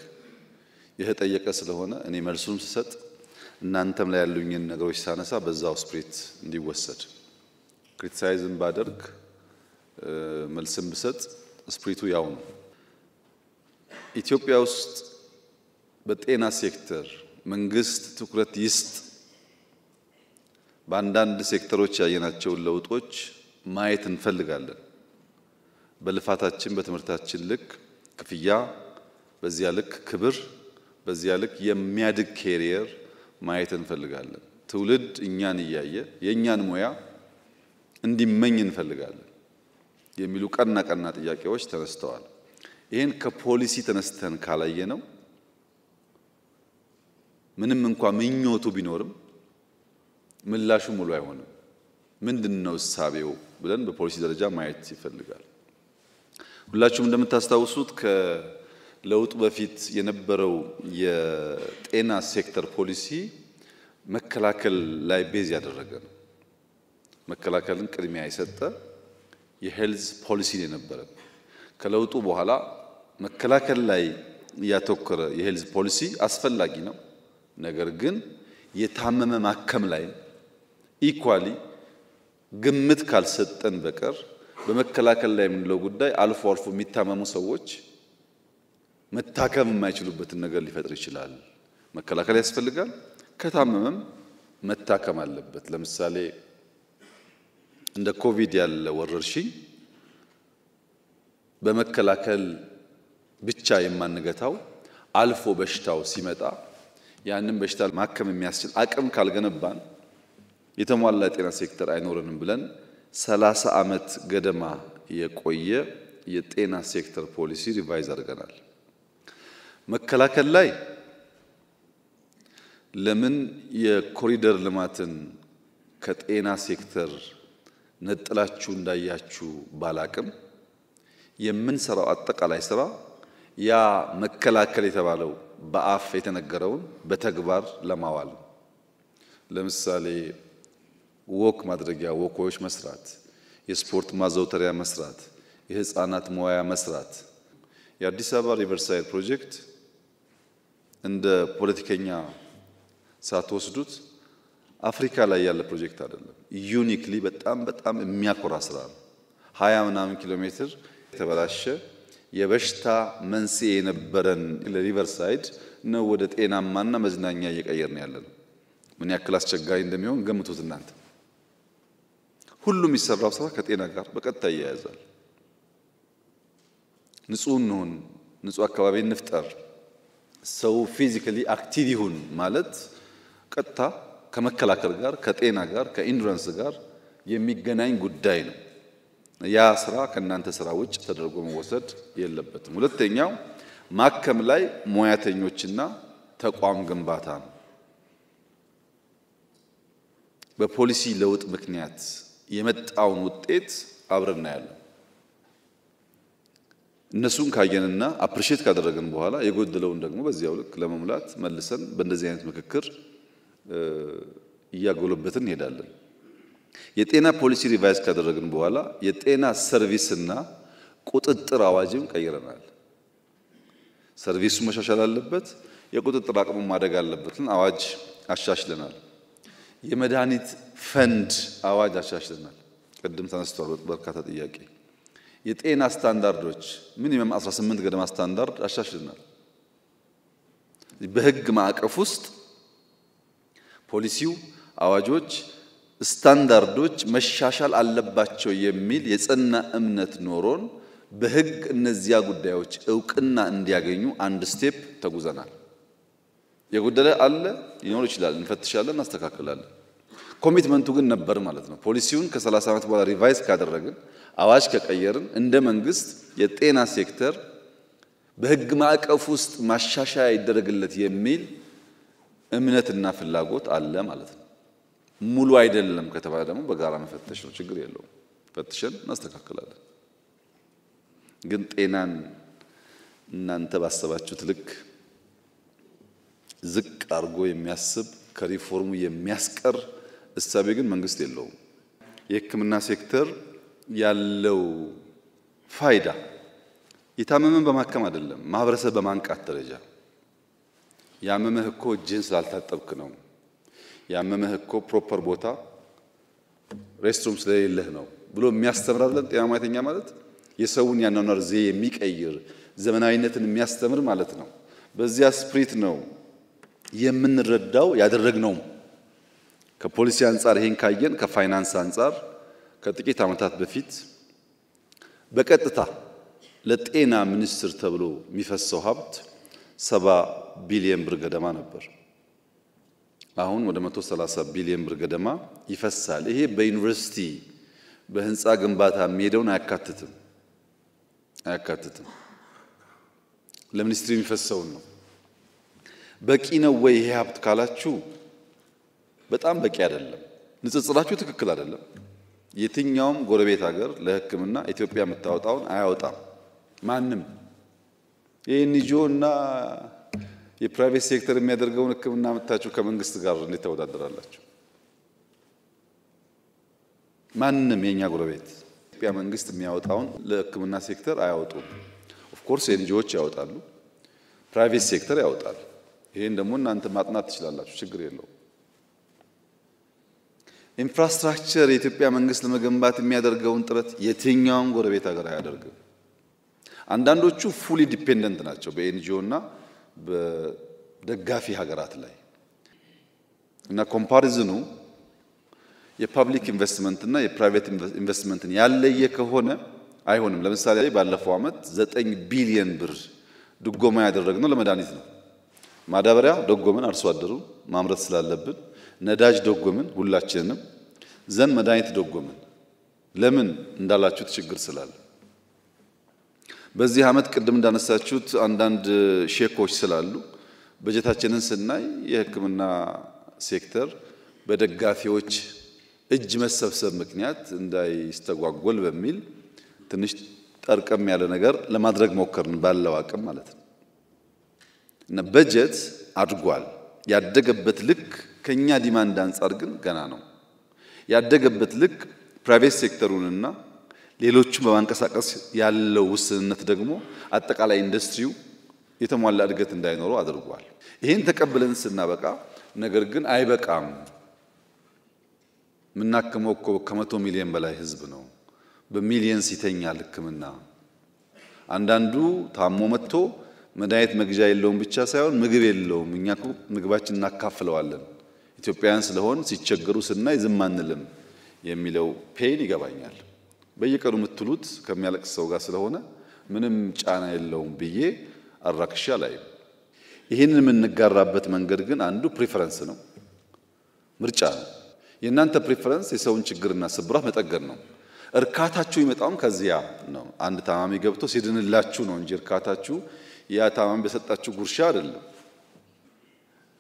የተጠየቀ ስለሆነ እኔ መልሱም ስሰጥ እናንተም ላይ ያሉኝን ነገሮች ሳነሳ በዛው ስፕሪት እንዲወሰድ ክሪቲሳይዝም ባደርግ መልስም ብሰጥ ስፕሪቱ ያው ነው። ኢትዮጵያ ውስጥ በጤና ሴክተር መንግስት ትኩረት ይስጥ። በአንዳንድ ሴክተሮች ያየናቸውን ለውጦች ማየት እንፈልጋለን። በልፋታችን በትምህርታችን ልክ ክፍያ፣ በዚያ ልክ ክብር፣ በዚያ ልክ የሚያድግ ኬሪየር ማየት እንፈልጋለን። ትውልድ እኛን እያየ የእኛን ሙያ እንዲመኝ እንፈልጋለን የሚሉ ቀና ጥያቄዎች ተነስተዋል። ይህን ከፖሊሲ ተነስተን ካላየ ነው ምንም እንኳን ምኞቱ ቢኖርም ምላሹ ሙሉ አይሆንም። ምንድነው እሳቤው ብለን በፖሊሲ ደረጃ ማየት ይፈልጋል። ሁላችሁም እንደምታስታውሱት ከለውጡ በፊት የነበረው የጤና ሴክተር ፖሊሲ መከላከል ላይ ቤዝ ያደረገ ነው። መከላከልን ቅድሚያ የሰጠ የሄልዝ ፖሊሲ የነበረ። ከለውጡ በኋላ መከላከል ላይ ያተኮረ የሄልዝ ፖሊሲ አስፈላጊ ነው። ነገር ግን የታመመ ማከም ላይ ኢኳሊ ግምት ካልሰጠን በቀር በመከላከል ላይ የምንለው ጉዳይ አልፎ አልፎ የሚታመሙ ሰዎች መታከም የማይችሉበትን ነገር ሊፈጥር ይችላል። መከላከል ያስፈልጋል። ከታመመም መታከም አለበት። ለምሳሌ እንደ ኮቪድ ያለ ወረርሽኝ በመከላከል ብቻ የማንገታው አልፎ በሽታው ሲመጣ ያንን በሽታ ማከም የሚያስችል አቅም ካልገነባን የተሟላ ጤና ሴክተር አይኖርንም ብለን 30 ዓመት ገደማ የቆየ የጤና ሴክተር ፖሊሲ ሪቫይዝ አድርገናል። መከላከል ላይ ለምን የኮሪደር ልማትን ከጤና ሴክተር ነጥላችሁ እንዳያችሁ ባላቅም የምንሰራው አጠቃላይ ስራ ያ መከላከል የተባለው በአፍ የተነገረውን በተግባር ለማዋል ለምሳሌ ወክ ማድረጊያ ወኮች መስራት፣ የስፖርት ማዘውተሪያ መስራት፣ የህፃናት መዋያ መስራት። የአዲስ አበባ ሪቨርሳይድ ፕሮጀክት እንደ ፖለቲከኛ ሳትወስዱት አፍሪካ ላይ ያለ ፕሮጀክት አይደለም። ዩኒክሊ በጣም የሚያኮራ ስራ ነው። 20 ምናምን ኪሎ ሜትር የተበላሸ የበሽታ መንስኤ የነበረን ለሪቨርሳይድ ነው ወደ ጤናማና መዝናኛ እየቀየርን ያለነው። ምን ያክል አስቸጋሪ እንደሚሆን ገምቱት እናንተ። ሁሉም የሚሰራው ስራ ከጤና ጋር በቀጥታ ይያያዛል። ንጹህ እንሁን፣ ንጹህ አካባቢ እንፍጠር፣ ሰው ፊዚካሊ አክቲቭ ይሁን ማለት ቀጥታ ከመከላከል ጋር ከጤና ጋር ከኢንዱራንስ ጋር የሚገናኝ ጉዳይ ነው። ያ ስራ ከእናንተ ስራ ውጭ ተደርጎ መወሰድ የለበትም። ሁለተኛው ማከም ላይ ሙያተኞችና ተቋም ግንባታ ነው። በፖሊሲ ለውጥ ምክንያት የመጣውን ውጤት አብረን እናያለን። እነሱን ካየንና አፕሪሼት ካደረግን በኋላ የጎደለውን ደግሞ በዚያው ልክ ለመሙላት መልሰን በእንደዚህ አይነት ምክክር እያጎለበትን እንሄዳለን። የጤና ፖሊሲ ሪቫይዝ ካደረግን በኋላ የጤና ሰርቪስና ቁጥጥር አዋጅም ቀይረናል። ሰርቪሱ መሻሻል አለበት፣ የቁጥጥር አቅሙ ማደግ አለበትን አዋጅ አሻሽለናል። የመድኃኒት ፈንድ አዋጅ አሻሽለናል። ቅድም ተነስቷል በርካታ ጥያቄ። የጤና ስታንዳርዶች ሚኒመም 18 ገደማ ስታንዳርድ አሻሽለናል። በህግ ማዕቀፍ ውስጥ ፖሊሲው አዋጆች ስታንዳርዶች መሻሻል አለባቸው የሚል የጸና እምነት ኖሮን በህግ እነዚያ ጉዳዮች እውቅና እንዲያገኙ አንድ ስቴፕ ተጉዘናል። የጎደለ አለ ይኖር ይችላል፣ እንፈትሻለን፣ እናስተካክላለን። ኮሚትመንቱ ግን ነበር ማለት ነው። ፖሊሲውን ከ30 ዓመት በኋላ ሪቫይዝ ካደረግን አዋጅ ከቀየርን እንደ መንግስት የጤና ሴክተር በህግ ማዕቀፍ ውስጥ ማሻሻያ ይደረግለት የሚል እምነትና ፍላጎት አለ ማለት ነው። ሙሉ አይደለም ከተባለ ደግሞ በጋራ መፈተሽ ነው፣ ችግር የለውም። ፈትሸን እናስተካክላለን። ግን ጤናን እናንተ ባሰባችሁት ልክ ዝቅ አድርጎ የሚያስብ ከሪፎርሙ የሚያስቀር እሳቤ ግን መንግስት የለውም። የሕክምና ሴክተር ያለው ፋይዳ የታመመን በማከም አይደለም፣ ማህበረሰብ በማንቃት ደረጃ። ያመመህ እኮ እጅህን ስላልታጠብክ ነው፣ ያመመህ እኮ ፕሮፐር ቦታ ሬስትሩም ስለሌለህ ነው ብሎ የሚያስተምር አይደለም። ጤና ሙያተኛ ማለት የሰውን ያኗኗር ዘዬ የሚቀይር ዘመናዊነትን የሚያስተምር ማለት ነው። በዚያ ስፕሪት ነው የምንረዳው ያደረግነው። ከፖሊሲ አንጻር ይሄን ካየን ከፋይናንስ አንጻር ከጥቂት ዓመታት በፊት በቀጥታ ለጤና ሚኒስቴር ተብሎ የሚፈሰው ሀብት 70 ቢሊዮን ብር ገደማ ነበር። አሁን ወደ 130 ቢሊዮን ብር ገደማ ይፈሳል። ይሄ በዩኒቨርሲቲ በህንፃ ግንባታ የሚሄደውን አያካትትም። ለሚኒስትሪ የሚፈሰውን ነው። በቂ ነው ወይ ይሄ ሀብት ካላችሁ በጣም በቂ አይደለም። ንጽጽራችሁ ትክክል አይደለም። የትኛውም ጎረቤት ሀገር ለሕክምና ኢትዮጵያ የምታወጣውን አያወጣም ማንም። የኤንጂኦ እና የፕራይቬት ሴክተር የሚያደርገውን ሕክምና መታችሁ ከመንግስት ጋር እንዴት ተወዳደራላችሁ? ማንም የኛ ጎረቤት ኢትዮጵያ መንግስት የሚያወጣውን ለሕክምና ሴክተር አያወጡም። ኦፍ ኮርስ ኤንጂኦዎች ያወጣሉ፣ ፕራይቬት ሴክተር ያወጣል። ይሄን ደግሞ እናንተ ማጥናት ትችላላችሁ፣ ችግር የለውም። ኢንፍራስትራክቸር የኢትዮጵያ መንግስት ለመገንባት የሚያደርገውን ጥረት የትኛውም ጎረቤት ሀገር አያደርግም። አንዳንዶቹ ፉሊ ዲፔንደንት ናቸው በኤንጂኦ እና በደጋፊ ሀገራት ላይ እና ኮምፓሪዝኑ የፐብሊክ ኢንቨስትመንት እና የፕራይቬት ኢንቨስትመንትን ያለየ ከሆነ አይሆንም። ለምሳሌ ባለፈው ዓመት 9 ቢሊዮን ብር ድጎማ ያደረግነው ለመድኃኒት ነው። ማዳበሪያ ደጎምን፣ አርሶ አደሩ ማምረት ስላለብን። ነዳጅ ደጎምን ሁላችንንም፣ ዘን መድኃኒት ደጎምን። ለምን እንዳላችሁት ችግር ስላለ። በዚህ ዓመት ቅድም እንዳነሳችሁት አንዳንድ ሼኮች ስላሉ በጀታችንን ስናይ የሕክምና ሴክተር በደጋፊዎች እጅ መሰብሰብ ምክንያት እንዳይስተጓጎል በሚል ትንሽ ጠርቀም ያለ ነገር ለማድረግ ሞከርን ባለው አቅም ማለት ነው። እና በጀት አድጓል። ያደገበት ልክ ከኛ ዲማንድ አንጻር ግን ገና ነው። ያደገበት ልክ ፕራይቬት ሴክተሩንና ሌሎቹን በማንቀሳቀስ ያለው ውስንነት ደግሞ አጠቃላይ ኢንዱስትሪው የተሟላ እድገት እንዳይኖረው አድርጓል። ይሄን ተቀብለን ስናበቃ ነገር ግን አይበቃም። ምናከመው እኮ ከ100 ሚሊዮን በላይ ህዝብ ነው። በሚሊየንስ ይተኛል ሕክምና። አንዳንዱ ታሞ መጥቶ መድኃኒት መግዣ የለውም ብቻ ሳይሆን ምግብ የለውም። እኛ እኮ ምግባችን እናካፍለዋለን። ኢትዮጵያውያን ስለሆን ሲቸገሩ ስናይ ዝም አንልም የሚለው ፔን ይገባኛል። በየቀኑ የምትሉት ከሚያለቅስ ሰው ጋር ስለሆነ ምንም ጫና የለውም ብዬ አራክሻ ላይ ይህንን የምንጋራበት መንገድ ግን አንዱ ፕሪፈረንስ ነው፣ ምርጫ ነው። የእናንተ ፕሪፈረንስ የሰውን ችግርና ስብራት መጠገን ነው። እርካታችሁ ይመጣውም ከዚያ ነው። አንድ ታማሚ ገብቶ ሲድንላችሁ ነው እንጂ እርካታችሁ ያ ታማሚ በሰጣችሁ ጉርሻ አይደለም።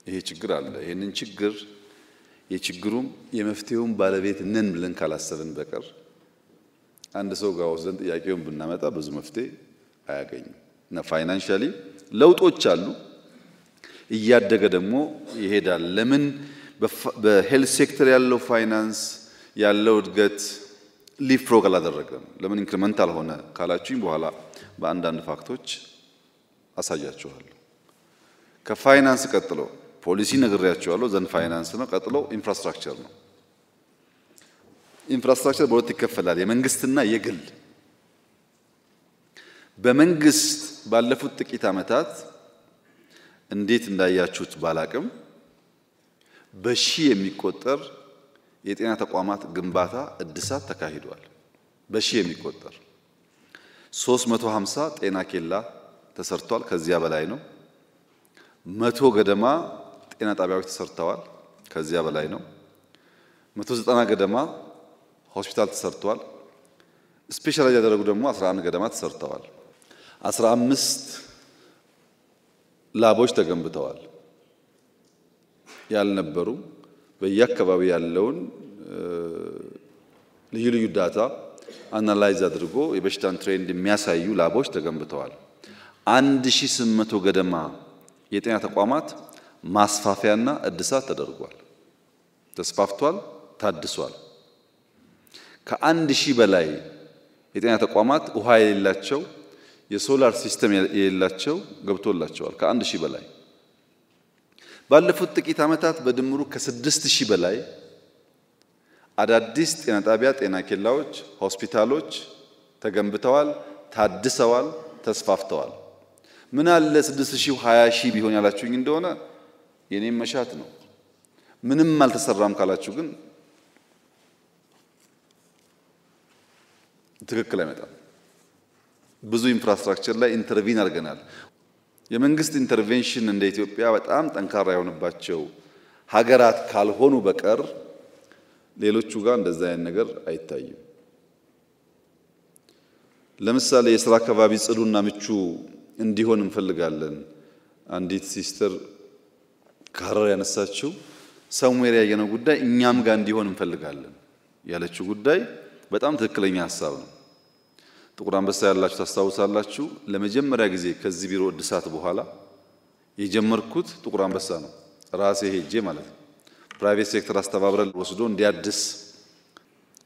ይሄ ችግር አለ። ይሄንን ችግር የችግሩም የመፍትሄውም ባለቤት ነን ብለን ካላሰብን በቀር አንድ ሰው ጋር ወስደን ጥያቄውን ብናመጣ ብዙ መፍትሄ አያገኝም። እና ፋይናንሻሊ ለውጦች አሉ፣ እያደገ ደግሞ ይሄዳል። ለምን በሄልት ሴክተር ያለው ፋይናንስ ያለው እድገት ሊፍሮግ አላደረገም? ለምን ኢንክሪመንታል ሆነ ካላችሁኝ በኋላ በአንዳንድ ፋክቶች አሳያችኋለሁ። ከፋይናንስ ቀጥሎ ፖሊሲ ነግሬያችኋለሁ፣ ዘን ፋይናንስ ነው። ቀጥሎ ኢንፍራስትራክቸር ነው። ኢንፍራስትራክቸር በሁለት ይከፈላል፣ የመንግስትና የግል። በመንግስት ባለፉት ጥቂት ዓመታት እንዴት እንዳያችሁት ባላቅም በሺህ የሚቆጠር የጤና ተቋማት ግንባታ እድሳት ተካሂዷል። በሺህ የሚቆጠር 350 ጤና ኬላ ተሰርቷል። ከዚያ በላይ ነው። 100 ገደማ ጤና ጣቢያዎች ተሰርተዋል። ከዚያ በላይ ነው። 190 ገደማ ሆስፒታል ተሰርቷል። ስፔሻላይዝ ያደረጉ ደግሞ 11 ገደማ ተሰርተዋል። 15 ላቦች ተገንብተዋል። ያልነበሩ በየአካባቢ ያለውን ልዩ ልዩ ዳታ አናላይዝ አድርጎ የበሽታን ትሬንድ የሚያሳዩ ላቦች ተገንብተዋል። 1800 ገደማ የጤና ተቋማት ማስፋፊያና እድሳት ተደርጓል። ተስፋፍቷል፣ ታድሷል። ከ1000 በላይ የጤና ተቋማት ውሃ የሌላቸው የሶላር ሲስተም የሌላቸው ገብቶላቸዋል። ከ1000 በላይ ባለፉት ጥቂት ዓመታት በድምሩ ከ6000 በላይ አዳዲስ ጤና ጣቢያ፣ ጤና ኬላዎች፣ ሆስፒታሎች ተገንብተዋል፣ ታድሰዋል፣ ተስፋፍተዋል። ምን አለ 6000 20,000 ቢሆን ያላችሁኝ እንደሆነ የኔም መሻት ነው። ምንም አልተሰራም ካላችሁ ግን ትክክል አይመጣም። ብዙ ኢንፍራስትራክቸር ላይ ኢንተርቪን አድርገናል። የመንግስት ኢንተርቬንሽን እንደ ኢትዮጵያ በጣም ጠንካራ የሆነባቸው ሀገራት ካልሆኑ በቀር ሌሎቹ ጋር እንደዛ አይነት ነገር አይታይም። ለምሳሌ የስራ አካባቢ ጽዱና ምቹ እንዲሆን እንፈልጋለን። አንዲት ሲስተር ከሀረር ያነሳችው ሰምዌር ያየነው ጉዳይ እኛም ጋር እንዲሆን እንፈልጋለን ያለችው ጉዳይ በጣም ትክክለኛ ሀሳብ ነው። ጥቁር አንበሳ ያላችሁ ታስታውሳላችሁ። ለመጀመሪያ ጊዜ ከዚህ ቢሮ እድሳት በኋላ የጀመርኩት ጥቁር አንበሳ ነው። ራሴ ሄጄ ማለት ነው። ፕራይቬት ሴክተር አስተባብረን ወስዶ እንዲያድስ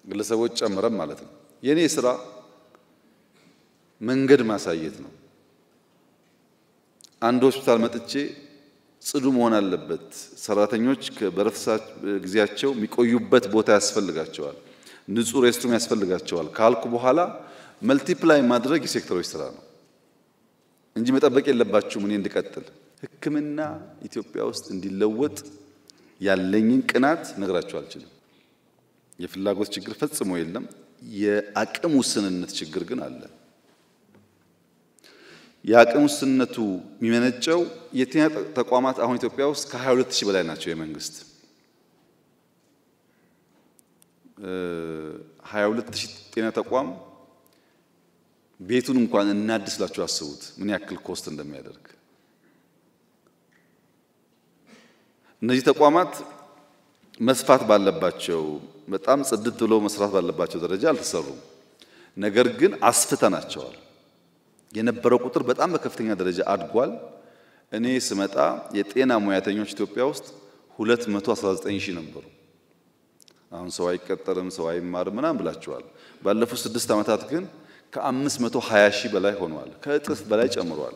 ግለሰቦች ጨምረን ማለት ነው። የኔ ስራ መንገድ ማሳየት ነው። አንድ ሆስፒታል መጥቼ ጽዱ መሆን አለበት፣ ሰራተኞች በረፍት ጊዜያቸው የሚቆዩበት ቦታ ያስፈልጋቸዋል፣ ንጹህ ሬስትሩም ያስፈልጋቸዋል ካልኩ በኋላ መልቲፕላይ ማድረግ የሴክተሮች ስራ ነው እንጂ መጠበቅ የለባችሁም እኔ እንድቀጥል። ሕክምና ኢትዮጵያ ውስጥ እንዲለወጥ ያለኝን ቅናት ነግራችሁ አልችልም። የፍላጎት ችግር ፈጽሞ የለም። የአቅም ውስንነት ችግር ግን አለ። የአቅም ውስንነቱ የሚመነጨው የጤና ተቋማት አሁን ኢትዮጵያ ውስጥ ከ22000 በላይ ናቸው። የመንግስት 22000 ጤና ተቋም ቤቱን እንኳን እናድስላችሁ አስቡት ምን ያክል ኮስት እንደሚያደርግ። እነዚህ ተቋማት መስፋት ባለባቸው በጣም ጽድት ብሎ መስራት ባለባቸው ደረጃ አልተሰሩም። ነገር ግን አስፍተናቸዋል። የነበረው ቁጥር በጣም በከፍተኛ ደረጃ አድጓል። እኔ ስመጣ የጤና ሙያተኞች ኢትዮጵያ ውስጥ 219000 ነበሩ። አሁን ሰው አይቀጠርም፣ ሰው አይማርም ምናምን ብላችኋል። ባለፉት 6 ዓመታት ግን ከ520000 በላይ ሆኗል። ከእጥፍ በላይ ጨምሯል።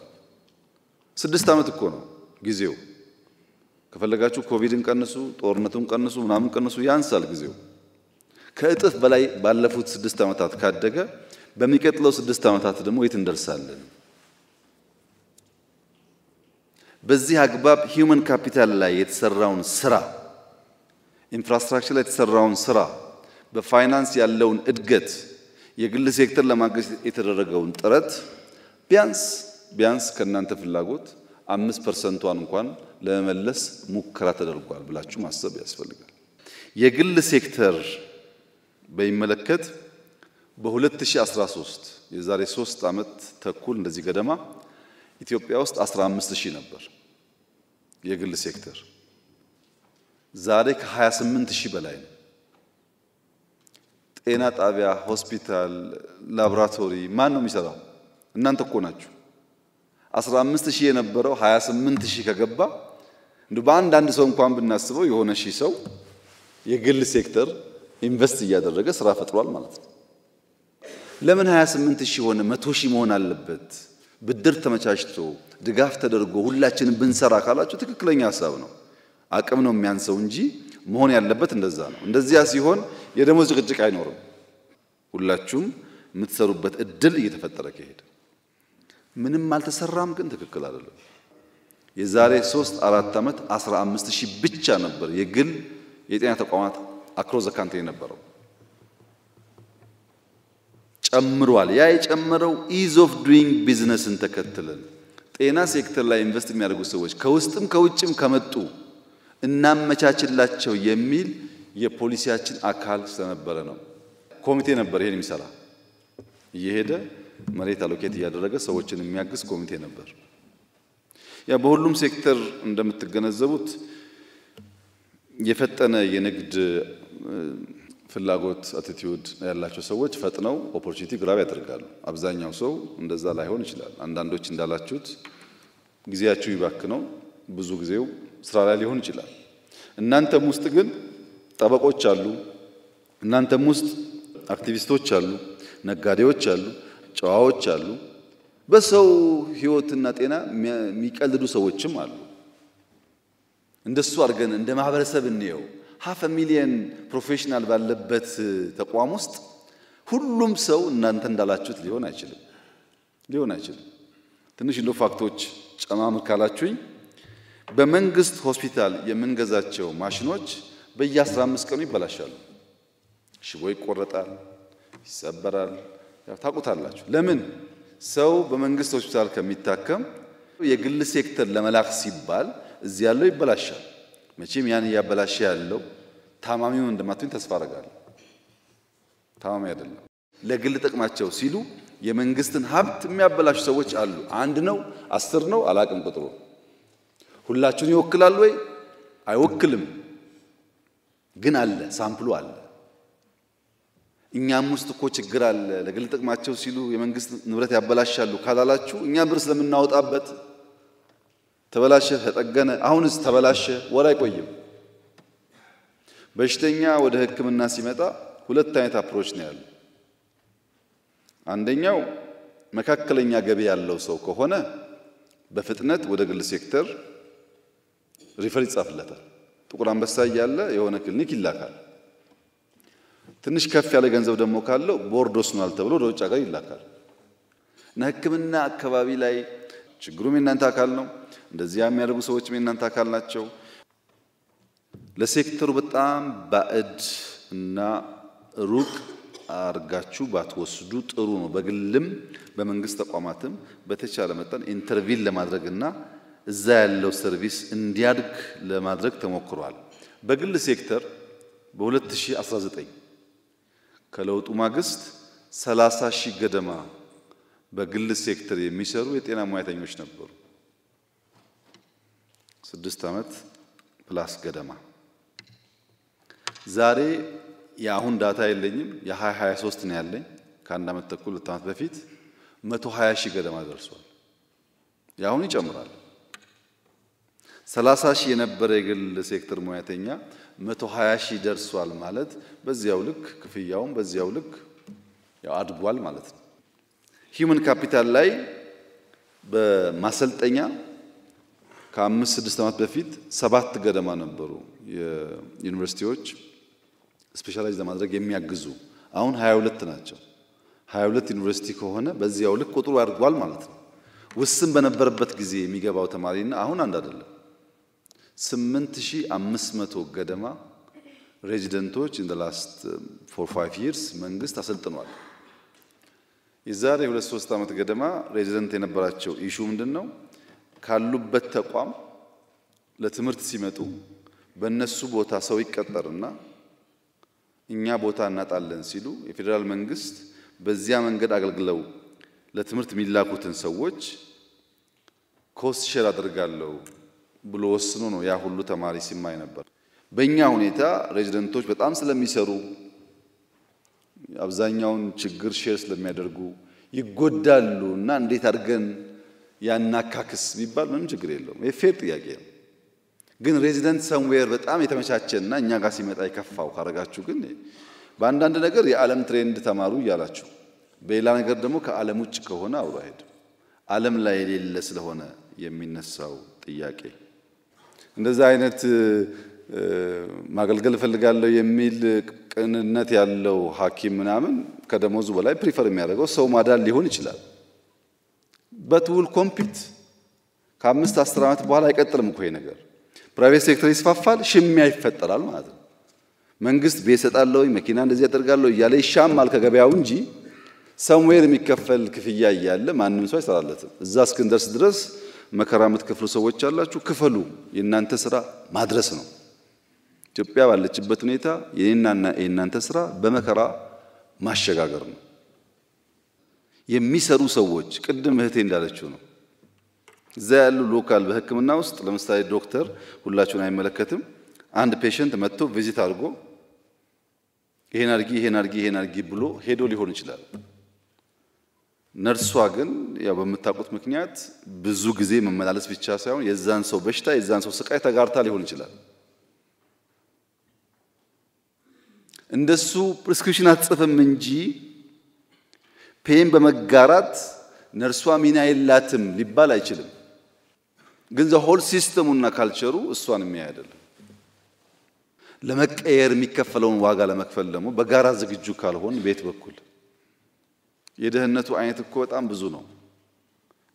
6 ዓመት እኮ ነው ጊዜው። ከፈለጋችሁ ኮቪድን ቀንሱ፣ ጦርነቱን ቀንሱ፣ ምናምን ቀንሱ፣ ያንሳል ጊዜው። ከእጥፍ በላይ ባለፉት 6 ዓመታት ካደገ በሚቀጥለው 6 ዓመታት ደግሞ የት እንደርሳለን? በዚህ አግባብ ሂውመን ካፒታል ላይ የተሰራውን ስራ፣ ኢንፍራስትራክቸር ላይ የተሰራውን ስራ፣ በፋይናንስ ያለውን እድገት፣ የግል ሴክተር ለማገዝ የተደረገውን ጥረት ቢያንስ ከእናንተ ፍላጎት 5%ን እንኳን ለመመለስ ሙከራ ተደርጓል ብላችሁ ማሰብ ያስፈልጋል። የግል ሴክተር በሚመለከት በ2013 የዛሬ 3 ዓመት ተኩል እንደዚህ ገደማ ኢትዮጵያ ውስጥ 15000 ነበር የግል ሴክተር። ዛሬ ከ28000 በላይ ነው። ጤና ጣቢያ፣ ሆስፒታል፣ ላቦራቶሪ ማን ነው የሚሰራው? እናንተ እኮ ናችሁ። 15000 የነበረው 28000 ከገባ እንደ በአንድ ሰው እንኳን ብናስበው የሆነ ሺህ ሰው የግል ሴክተር ኢንቨስት እያደረገ ስራ ፈጥሯል ማለት ነው። ለምን 28000 ሆነ? 100000 መሆን አለበት። ብድር ተመቻችቶ ድጋፍ ተደርጎ ሁላችንም ብንሰራ ካላችሁ ትክክለኛ ሐሳብ ነው። አቅም ነው የሚያንሰው እንጂ መሆን ያለበት እንደዛ ነው። እንደዚያ ሲሆን የደሞዝ ጭቅጭቅ አይኖርም። ሁላችሁም የምትሰሩበት እድል እየተፈጠረ ከሄደ ምንም አልተሰራም ግን ትክክል አይደለም። የዛሬ 3-4 ዓመት 15000 ብቻ ነበር የግል የጤና ተቋማት አክሮስ ዘ ካንትሪ የነበረው። ጨምሯል። ያ የጨመረው ኢዝ ኦፍ ዱይንግ ቢዝነስን ተከትለን ጤና ሴክተር ላይ ኢንቨስት የሚያደርጉ ሰዎች ከውስጥም ከውጭም ከመጡ እናመቻችላቸው የሚል የፖሊሲያችን አካል ስለነበረ ነው። ኮሚቴ ነበር ይሄን የሚሰራ እየሄደ መሬት አሎኬት እያደረገ ሰዎችን የሚያግዝ ኮሚቴ ነበር። ያ በሁሉም ሴክተር እንደምትገነዘቡት የፈጠነ የንግድ ፍላጎት አቲቲዩድ ያላቸው ሰዎች ፈጥነው ኦፖርቹኒቲ ግራብ ያደርጋሉ። አብዛኛው ሰው እንደዛ ላይሆን ይችላል። አንዳንዶች እንዳላችሁት ጊዜያችሁ ይባክነው ብዙ ጊዜው ስራ ላይ ሊሆን ይችላል። እናንተም ውስጥ ግን ጠበቆች አሉ፣ እናንተም ውስጥ አክቲቪስቶች አሉ፣ ነጋዴዎች አሉ፣ ጨዋዎች አሉ፣ በሰው ህይወትና ጤና የሚቀልዱ ሰዎችም አሉ። እንደሱ አድርገን እንደ ማህበረሰብ እንየው። 500,000 ፕሮፌሽናል ባለበት ተቋም ውስጥ ሁሉም ሰው እናንተ እንዳላችሁት ሊሆን አይችልም። ትንሽ እንደ ፋክቶች ጨማምር ካላችሁኝ በመንግስት ሆስፒታል የምንገዛቸው ማሽኖች በየ15 ቀኑ ይበላሻሉ። ሽቦ ይቆረጣል፣ ይሰበራል። ያው ታውቁታላችሁ። ለምን? ሰው በመንግስት ሆስፒታል ከሚታከም የግል ሴክተር ለመላክ ሲባል እዚህ ያለው ይበላሻል። መቼም ያን ያበላሽ ያለው ታማሚው እንደማትሆን ተስፋ አደርጋለሁ። ታማሚ አይደለም። ለግል ጥቅማቸው ሲሉ የመንግስትን ሀብት የሚያበላሹ ሰዎች አሉ። አንድ ነው 10 ነው አላቅም ቁጥሩ። ሁላችሁን ይወክላል ወይ? አይወክልም። ግን አለ፣ ሳምፕሉ አለ። እኛም ውስጥ እኮ ችግር አለ። ለግል ጥቅማቸው ሲሉ የመንግስት ንብረት ያበላሻሉ ካላላችሁ እኛ ብር ስለምናወጣበት ተበላሸ፣ ተጠገነ፣ አሁንስ ተበላሸ ወር አይቆይም። በሽተኛ ወደ ሕክምና ሲመጣ ሁለት አይነት አፕሮች ነው ያለው። አንደኛው መካከለኛ ገቢ ያለው ሰው ከሆነ በፍጥነት ወደ ግል ሴክተር ሪፈር ይጻፍለታል። ጥቁር አንበሳ እያለ የሆነ ክሊኒክ ይላካል። ትንሽ ከፍ ያለ ገንዘብ ደግሞ ካለው ቦርድ ወስኗል ተብሎ ወደ ውጭ ሀገር ይላካል። እና ሕክምና አካባቢ ላይ ችግሩም የእናንተ አካል ነው። እንደዚያ የሚያደርጉ ሰዎችም የእናንተ አካል ናቸው። ለሴክተሩ በጣም ባዕድ እና ሩቅ አርጋችሁ ባትወስዱ ጥሩ ነው። በግልም በመንግስት ተቋማትም በተቻለ መጠን ኢንተርቪን ለማድረግና እዛ ያለው ሰርቪስ እንዲያድግ ለማድረግ ተሞክሯል። በግል ሴክተር በ2019 ከለውጡ ማግስት 30,000 ገደማ በግል ሴክተር የሚሰሩ የጤና ሙያተኞች ነበሩ። 6 ዓመት ፕላስ ገደማ። ዛሬ የአሁን ዳታ የለኝም፣ የ2023 ነው ያለኝ። ከአንድ ዓመት ተኩል 2 ዓመት በፊት 120,000 ገደማ ደርሷል። የአሁን ይጨምራል። 30,000 የነበረ የግል ሴክተር ሙያተኛ 120,000 ደርሷል ማለት በዚያው ልክ ክፍያውም በዚያው ልክ ያው አድጓል ማለት ነው። ሂውመን ካፒታል ላይ በማሰልጠኛ ከ5-6 ዓመት በፊት 7 ገደማ ነበሩ የዩኒቨርሲቲዎች ስፔሻላይዝ ለማድረግ የሚያግዙ። አሁን 22 ናቸው። 22 ዩኒቨርሲቲ ከሆነ በዚያው ልክ ቁጥሩ አድጓል ማለት ነው። ውስን በነበረበት ጊዜ የሚገባው ተማሪና አሁን አንድ አይደለም። 8,500 ገደማ ሬዚደንቶች in the last 4-5 years መንግስት አሰልጥኗል። የዛሬ 2-3 ዓመት ገደማ ሬዚደንት የነበራቸው ኢሹ ምንድነው? ካሉበት ተቋም ለትምህርት ሲመጡ በእነሱ ቦታ ሰው ይቀጠርና እኛ ቦታ እናጣለን ሲሉ የፌዴራል መንግስት በዚያ መንገድ አገልግለው ለትምህርት የሚላኩትን ሰዎች ኮስት ሼር አድርጋለሁ ብሎ ወስኖ ነው ያ ሁሉ ተማሪ ሲማይ ነበር። በእኛ ሁኔታ ሬዚደንቶች በጣም ስለሚሰሩ አብዛኛውን ችግር ሼር ስለሚያደርጉ ይጎዳሉ እና እንዴት አድርገን ያናካክስ ቢባል ምንም ችግር የለውም። የፌር ጥያቄ ነው። ግን ሬዚደንት ሰምዌር በጣም የተመቻቸና እኛ ጋር ሲመጣ ይከፋው ካረጋችሁ ግን በአንዳንድ ነገር የዓለም ትሬንድ ተማሩ እያላችሁ በሌላ ነገር ደግሞ ከዓለም ውጭ ከሆነ አብሮ አይሄድም። ዓለም ላይ የሌለ ስለሆነ የሚነሳው ጥያቄ እንደዛ አይነት ማገልገል እፈልጋለሁ የሚል ቅንነት ያለው ሐኪም ምናምን ከደሞዙ በላይ ፕሪፈር የሚያደርገው ሰው ማዳን ሊሆን ይችላል። በትውል ኮምፒት ከ5-10 ዓመት በኋላ አይቀጥልም እኮ ይሄ ነገር። ፕራይቬት ሴክተር ይስፋፋል፣ ሽሚያ ይፈጠራል ማለት ነው። መንግስት ቤት ሰጣለሁ መኪና እንደዚህ ያደርጋለሁ እያለ ይሻማል ከገበያው እንጂ ሰምዌር የሚከፈል ክፍያ እያለ ማንም ሰው አይሰራለትም። እዛ እስክንደርስ ድረስ መከራ የምትከፍሉ ሰዎች አላችሁ፣ ክፈሉ። የእናንተ ስራ ማድረስ ነው። ኢትዮጵያ ባለችበት ሁኔታ የኔናና የእናንተ ስራ በመከራ ማሸጋገር ነው። የሚሰሩ ሰዎች ቅድም እህቴ እንዳለችው ነው። እዛ ያሉ ሎካል በሕክምና ውስጥ ለምሳሌ ዶክተር ሁላችሁን አይመለከትም። አንድ ፔሸንት መጥቶ ቪዚት አድርጎ ይሄን አድርጊ ብሎ ሄዶ ሊሆን ይችላል። ነርሷ ግን ያው በምታውቁት ምክንያት ብዙ ጊዜ መመላለስ ብቻ ሳይሆን የዛን ሰው በሽታ የዛን ሰው ስቃይ ተጋርታ ሊሆን ይችላል። እንደሱ ፕሪስክሪፕሽን አትጽፍም እንጂ ፔን በመጋራት ነርሷ ሚና የላትም ሊባል አይችልም። ግን ዘሆል ሲስተሙና ካልቸሩ እሷን የሚያይ አይደለም። ለመቀየር የሚከፈለውን ዋጋ ለመክፈል ደግሞ በጋራ ዝግጁ ካልሆን ቤት በኩል የደህንነቱ አይነት እኮ በጣም ብዙ ነው።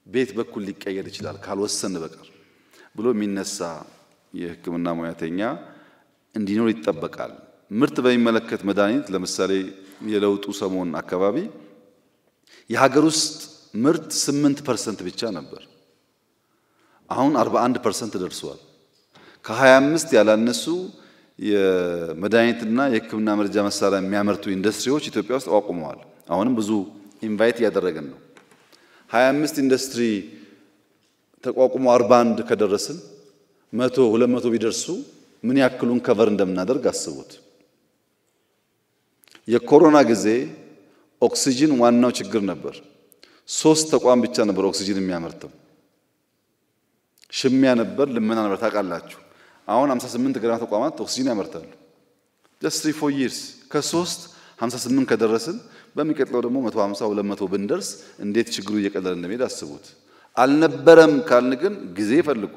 ቤት በኩል ሊቀየር ይችላል ካልወሰን በቀር ብሎ የሚነሳ የሕክምና ሙያተኛ እንዲኖር ይጠበቃል። ምርት በሚመለከት መድኃኒት ለምሳሌ የለውጡ ሰሞን አካባቢ የሀገር ውስጥ ምርት 8% ብቻ ነበር። አሁን 41% ደርሷል። ከ25 ያላነሱ የመድኃኒትና የሕክምና መረጃ መሳሪያ የሚያመርቱ ኢንዱስትሪዎች ኢትዮጵያ ውስጥ ተቋቁመዋል። አሁንም ብዙ ኢንቫይት እያደረግን ነው። 25 ኢንዱስትሪ ተቋቁሞ 41 ከደረስን 100 200 ቢደርሱ ምን ያክሉን ከቨር እንደምናደርግ አስቡት። የኮሮና ጊዜ ኦክሲጅን ዋናው ችግር ነበር። 3 ተቋም ብቻ ነበር ኦክሲጅን የሚያመርተው። ሽሚያ ነበር፣ ልመና ነበር ታውቃላችሁ። አሁን 58 ገና ተቋማት ኦክሲጅን ያመርታሉ። just 3-4 years ከ3 58 ከደረስን በሚቀጥለው ደግሞ 150 200 ብንደርስ እንዴት ችግሩ እየቀለለ እንደሚሄድ አስቡት። አልነበረም ካልን ግን ጊዜ ፈልጎ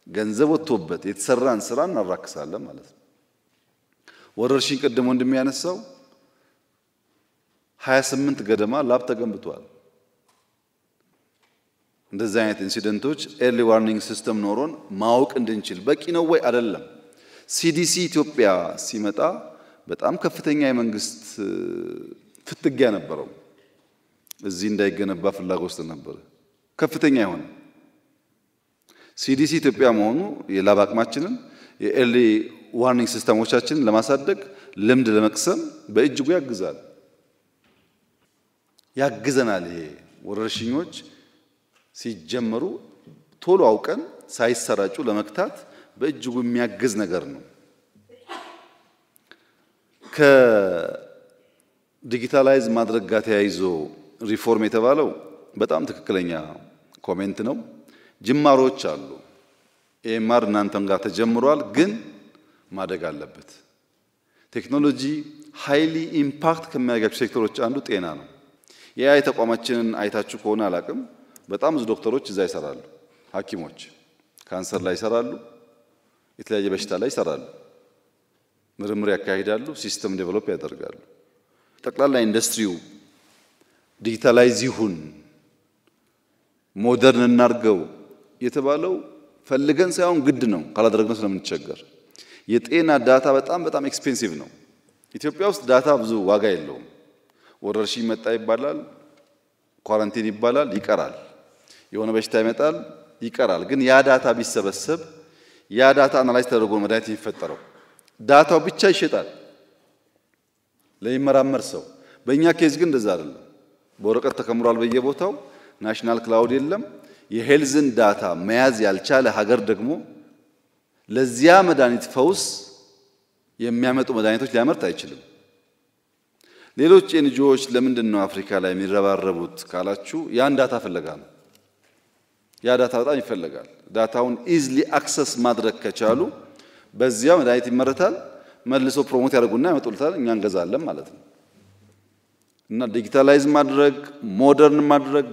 ገንዘብ ወጥቶበት የተሰራን ስራ እናራክሳለን ማለት ነው። ወረርሽኝ ቀደም ወንድም ያነሳው 28 ገደማ ላብ ተገንብቷል። እንደዚህ አይነት ኢንሲደንቶች ኤርሊ ዋርኒንግ ሲስተም ኖሮን ማወቅ እንድንችል በቂ ነው ወይ አይደለም። ሲዲሲ ኢትዮጵያ ሲመጣ በጣም ከፍተኛ የመንግስት ፍትጊያ ነበረው። እዚህ እንዳይገነባ ፍላጎት ነበር ከፍተኛ ይሆን። ሲዲሲ ኢትዮጵያ መሆኑ የላብ አቅማችንን የኤርሊ ዋርኒንግ ሲስተሞቻችንን ለማሳደግ ልምድ ለመቅሰም በእጅጉ ያግዘናል። ይሄ ወረርሽኞች ሲጀመሩ ቶሎ አውቀን ሳይሰራጩ ለመክታት በእጅጉ የሚያግዝ ነገር ነው። ከዲጂታላይዝ ማድረግ ጋር ተያይዞ ሪፎርም የተባለው በጣም ትክክለኛ ኮሜንት ነው። ጅማሮች አሉ። ኤምአር እናንተም ጋር ተጀምሯል፣ ግን ማደግ አለበት። ቴክኖሎጂ ሃይሊ ኢምፓክት ከሚያደርጋቸው ሴክተሮች አንዱ ጤና ነው። የአይ ተቋማችንን አይታችሁ ከሆነ አላቅም፣ በጣም ብዙ ዶክተሮች እዛ ይሰራሉ። ሐኪሞች ካንሰር ላይ ይሰራሉ፣ የተለያየ በሽታ ላይ ይሰራሉ፣ ምርምር ያካሂዳሉ፣ ሲስተም ዴቨሎፕ ያደርጋሉ። ጠቅላላ ኢንዱስትሪው ዲጂታላይዝ ይሁን ሞደርን እናርገው የተባለው ፈልገን ሳይሆን ግድ ነው። ካላደረግነው ስለምንቸገር የጤና ዳታ በጣም ኤክስፔንሲቭ ነው። ኢትዮጵያ ውስጥ ዳታ ብዙ ዋጋ የለውም። ወረርሽኝ መጣ ይባላል፣ ኳራንቲን ይባላል፣ ይቀራል። የሆነ በሽታ ይመጣል፣ ይቀራል። ግን ያ ዳታ ቢሰበሰብ ያ ዳታ አናላይዝ ተደርጎ መድኃኒት የሚፈጠረው ዳታው ብቻ ይሸጣል ለሚመራመር ሰው። በእኛ ኬዝ ግን እንደዛ አይደለም። በወረቀት ተከምሯል በየቦታው፣ ናሽናል ክላውድ የለም። የሄልዝን ዳታ መያዝ ያልቻለ ሀገር ደግሞ ለዚያ መድኃኒት ፈውስ የሚያመጡ መድኃኒቶች ሊያመርት አይችልም። ሌሎች ኤንጂኦዎች ለምንድን ነው አፍሪካ ላይ የሚረባረቡት ካላችሁ ያን ዳታ ፍለጋ ነው። ያ ዳታ በጣም ይፈልጋል። ዳታውን ኢዝሊ አክሰስ ማድረግ ከቻሉ በዚያ መድኃኒት ይመረታል፣ መልሶ ፕሮሞት ያደርጉና ያመጡልታል፣ እኛ እንገዛለን ማለት ነው። እና ዲጂታላይዝ ማድረግ ሞደርን ማድረግ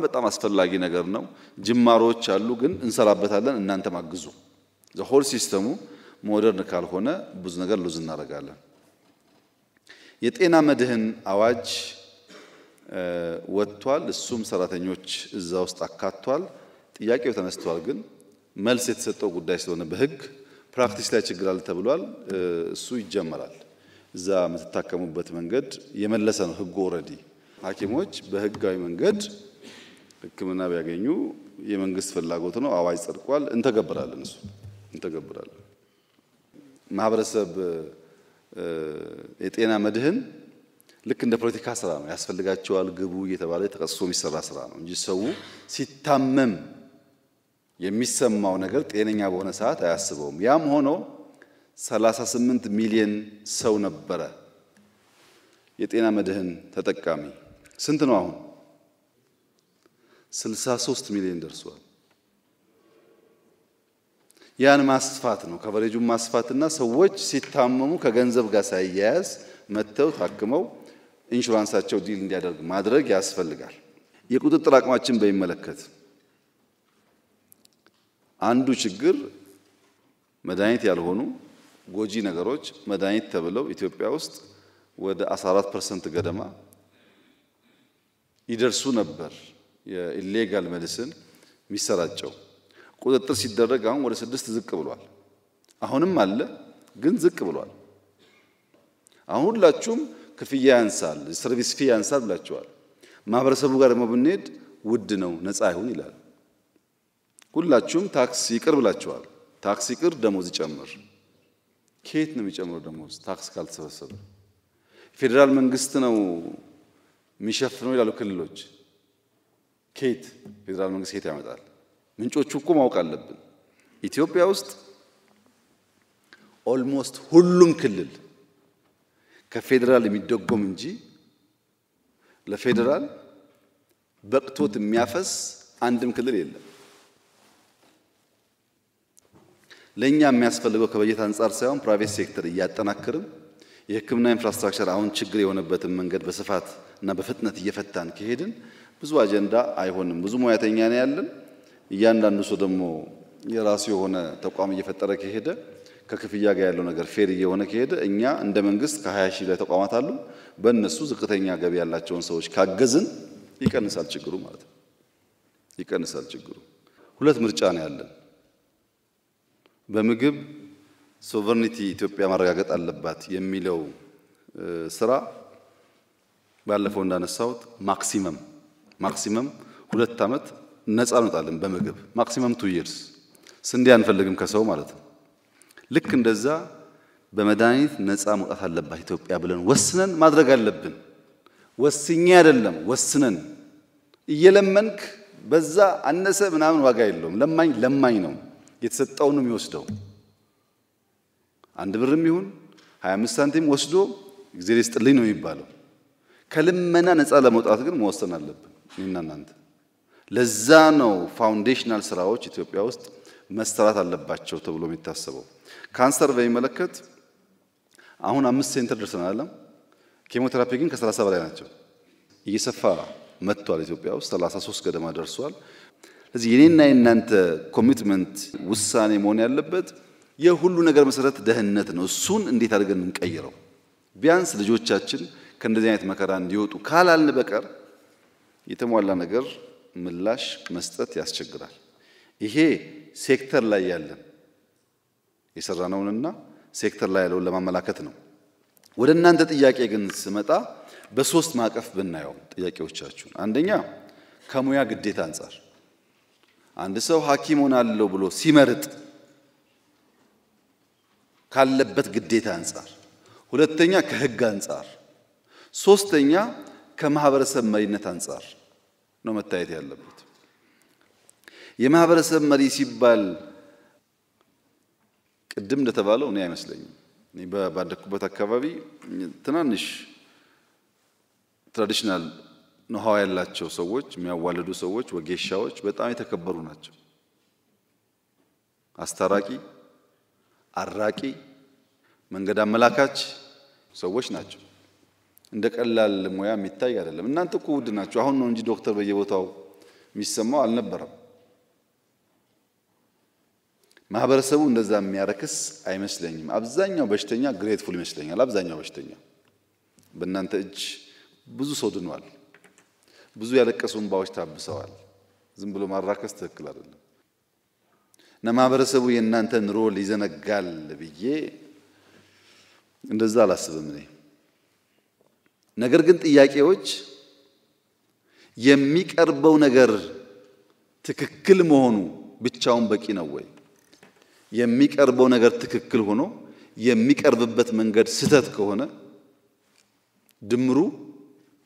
በጣም አስፈላጊ ነገር ነው። ጅማሮች አሉ፣ ግን እንሰራበታለን። እናንተም አግዙ። ዘሆል ሲስተሙ ሞደርን ካልሆነ ብዙ ነገር ሉዝ እናደርጋለን። የጤና መድህን አዋጅ ወጥቷል። እሱም ሰራተኞች እዛ ውስጥ አካቷል። ጥያቄው ተነስቷል፣ ግን መልስ የተሰጠው ጉዳይ ስለሆነ በህግ ፕራክቲስ ላይ ችግር አለ ተብሏል። እሱ ይጀመራል። እዛ የምትታከሙበት መንገድ የመለሰ ነው ህጉ። ኦልሬዲ ሐኪሞች በህጋዊ መንገድ ሕክምና ቢያገኙ የመንግስት ፍላጎት ነው። አዋጅ ጸድቋል። እንተገብራለን። እሱ እንተገብራለን። ማህበረሰብ የጤና መድህን ልክ እንደ ፖለቲካ ስራ ነው። ያስፈልጋቸዋል ግቡ እየተባለ ተቀስሶ የሚሰራ ስራ ነው እንጂ ሰው ሲታመም የሚሰማው ነገር ጤነኛ በሆነ ሰዓት አያስበውም። ያም ሆኖ 38 ሚሊዮን ሰው ነበረ የጤና መድህን ተጠቃሚ። ስንት ነው አሁን? 63 ሚሊዮን ደርሷል። ያን ማስፋት ነው፣ ከቨሬጁን ማስፋትና ሰዎች ሲታመሙ ከገንዘብ ጋር ሳይያያዝ መተው ታክመው ኢንሹራንሳቸው ዲል እንዲያደርግ ማድረግ ያስፈልጋል። የቁጥጥር አቅማችን በሚመለከት አንዱ ችግር መድኃኒት ያልሆኑ ጎጂ ነገሮች መድኃኒት ተብለው ኢትዮጵያ ውስጥ ወደ 14% ገደማ ይደርሱ ነበር። የኢሌጋል ሜዲሲን የሚሰራጨው ቁጥጥር ሲደረግ አሁን ወደ 6 ዝቅ ብሏል። አሁንም አለ፣ ግን ዝቅ ብሏል። አሁን ሁላችሁም ክፍያ ያንሳል፣ ሰርቪስ ፊ ያንሳል ብላችኋል። ማህበረሰቡ ጋር ደግሞ ብንሄድ ውድ ነው ነፃ ይሁን ይላል። ሁላችሁም ታክስ ይቅር ብላችኋል። ታክስ ይቅር፣ ደሞዝ ይጨምር። ከየት ነው የሚጨምረው ደሞዝ? ታክስ ካልተሰበሰበ ፌዴራል መንግስት ነው የሚሸፍነው ይላሉ ክልሎች። ከየት ፌዴራል መንግስት ከየት ያመጣል? ምንጮቹ እኮ ማወቅ አለብን። ኢትዮጵያ ውስጥ ኦልሞስት ሁሉም ክልል ከፌዴራል የሚደጎም እንጂ ለፌዴራል በቅቶት የሚያፈስ አንድም ክልል የለም። ለኛ የሚያስፈልገው ከበጀት አንጻር ሳይሆን ፕራይቬት ሴክተር እያጠናከርን የሕክምና ኢንፍራስትራክቸር አሁን ችግር የሆነበትን መንገድ በስፋት እና በፍጥነት እየፈታን ከሄድን ብዙ አጀንዳ አይሆንም። ብዙ ሙያተኛ ነው ያለን። እያንዳንዱ ሰው ደግሞ የራሱ የሆነ ተቋም እየፈጠረ ከሄደ ከክፍያ ጋር ያለው ነገር ፌር እየሆነ ከሄደ እኛ እንደ መንግስት ከ20 ሺህ ላይ ተቋማት አሉ። በእነሱ ዝቅተኛ ገቢ ያላቸውን ሰዎች ካገዝን ይቀንሳል ችግሩ ማለት ነው። ይቀንሳል ችግሩ። ሁለት ምርጫ ነው ያለን። በምግብ ሶቨርኒቲ ኢትዮጵያ ማረጋገጥ አለባት የሚለው ስራ ባለፈው እንዳነሳሁት ማክሲመም 2 ዓመት ነፃ እንወጣለን በምግብ ማክሲመም 2 years ስንዴ አንፈልግም ከሰው ማለት ነው። ልክ እንደዛ በመድኃኒት ነፃ መውጣት አለባት ኢትዮጵያ ብለን ወስነን ማድረግ አለብን። ወስኜ አይደለም ወስነን እየለመንክ በዛ አነሰ ምናምን ዋጋ የለውም። ለማኝ ነው የተሰጠው ነው የሚወስደው። 1 ብርም ይሁን 25 ሳንቲም ወስዶ እግዚአብሔር ይስጥልኝ ነው የሚባለው። ከልመና ነፃ ለመውጣት ግን መወሰን አለብን እኔና እናንተ። ለዛ ነው ፋውንዴሽናል ስራዎች ኢትዮጵያ ውስጥ መሰራት አለባቸው ተብሎ የሚታሰበው። ካንሰር በሚመለከት አሁን 5 ሴንተር ደርሰናል። ኬሞቴራፒ ግን ከ30 በላይ ናቸው። እየሰፋ መጥቷል። ኢትዮጵያ ውስጥ 33 ገደማ ደርሷል። ስለዚህ የኔና የናንተ ኮሚትመንት ውሳኔ መሆን ያለበት የሁሉ ነገር መሰረት ደህንነት ነው። እሱን እንዴት አድርገን እንቀይረው? ቢያንስ ልጆቻችን ከእንደዚህ አይነት መከራ እንዲወጡ ካላልን በቀር የተሟላ ነገር ምላሽ መስጠት ያስቸግራል። ይሄ ሴክተር ላይ ያለን የሰራነውንና ሴክተር ላይ ያለውን ለማመላከት ነው። ወደ እናንተ ጥያቄ ግን ስመጣ በሶስት ማዕቀፍ ብናየው ጥያቄዎቻችሁን፣ አንደኛ ከሙያ ግዴታ አንጻር አንድ ሰው ሐኪም ሆናለሁ ብሎ ሲመርጥ ካለበት ግዴታ አንጻር፣ ሁለተኛ ከህግ አንጻር፣ ሶስተኛ ከማህበረሰብ መሪነት አንጻር ነው መታየት ያለበት። የማህበረሰብ መሪ ሲባል ቅድም እንደተባለው እኔ አይመስለኝም። እኔ ባደኩበት አካባቢ ትናንሽ ትራዲሽናል ነው ያላቸው ሰዎች፣ የሚያዋልዱ ሰዎች፣ ወጌሻዎች በጣም የተከበሩ ናቸው። አስታራቂ፣ አራቂ፣ መንገድ አመላካች ሰዎች ናቸው። እንደ ቀላል ሙያ የሚታይ አይደለም። እናንተ እኮ ውድ ናቸው። አሁን ነው እንጂ ዶክተር በየቦታው የሚሰማው አልነበረም። ማህበረሰቡ እንደዛ የሚያረክስ አይመስለኝም። አብዛኛው በሽተኛ ግሬትፉል ይመስለኛል። አብዛኛው በሽተኛ በእናንተ እጅ ብዙ ሰው ድኗል። ብዙ ያለቀሱ እንባዎች ታብሰዋል። ዝም ብሎ ማራከስ ትክክል አይደለም እና ማህበረሰቡ የእናንተን ሮል ይዘነጋል ብዬ እንደዛ አላስብም እኔ። ነገር ግን ጥያቄዎች የሚቀርበው ነገር ትክክል መሆኑ ብቻውን በቂ ነው ወይ? የሚቀርበው ነገር ትክክል ሆኖ የሚቀርብበት መንገድ ስህተት ከሆነ ድምሩ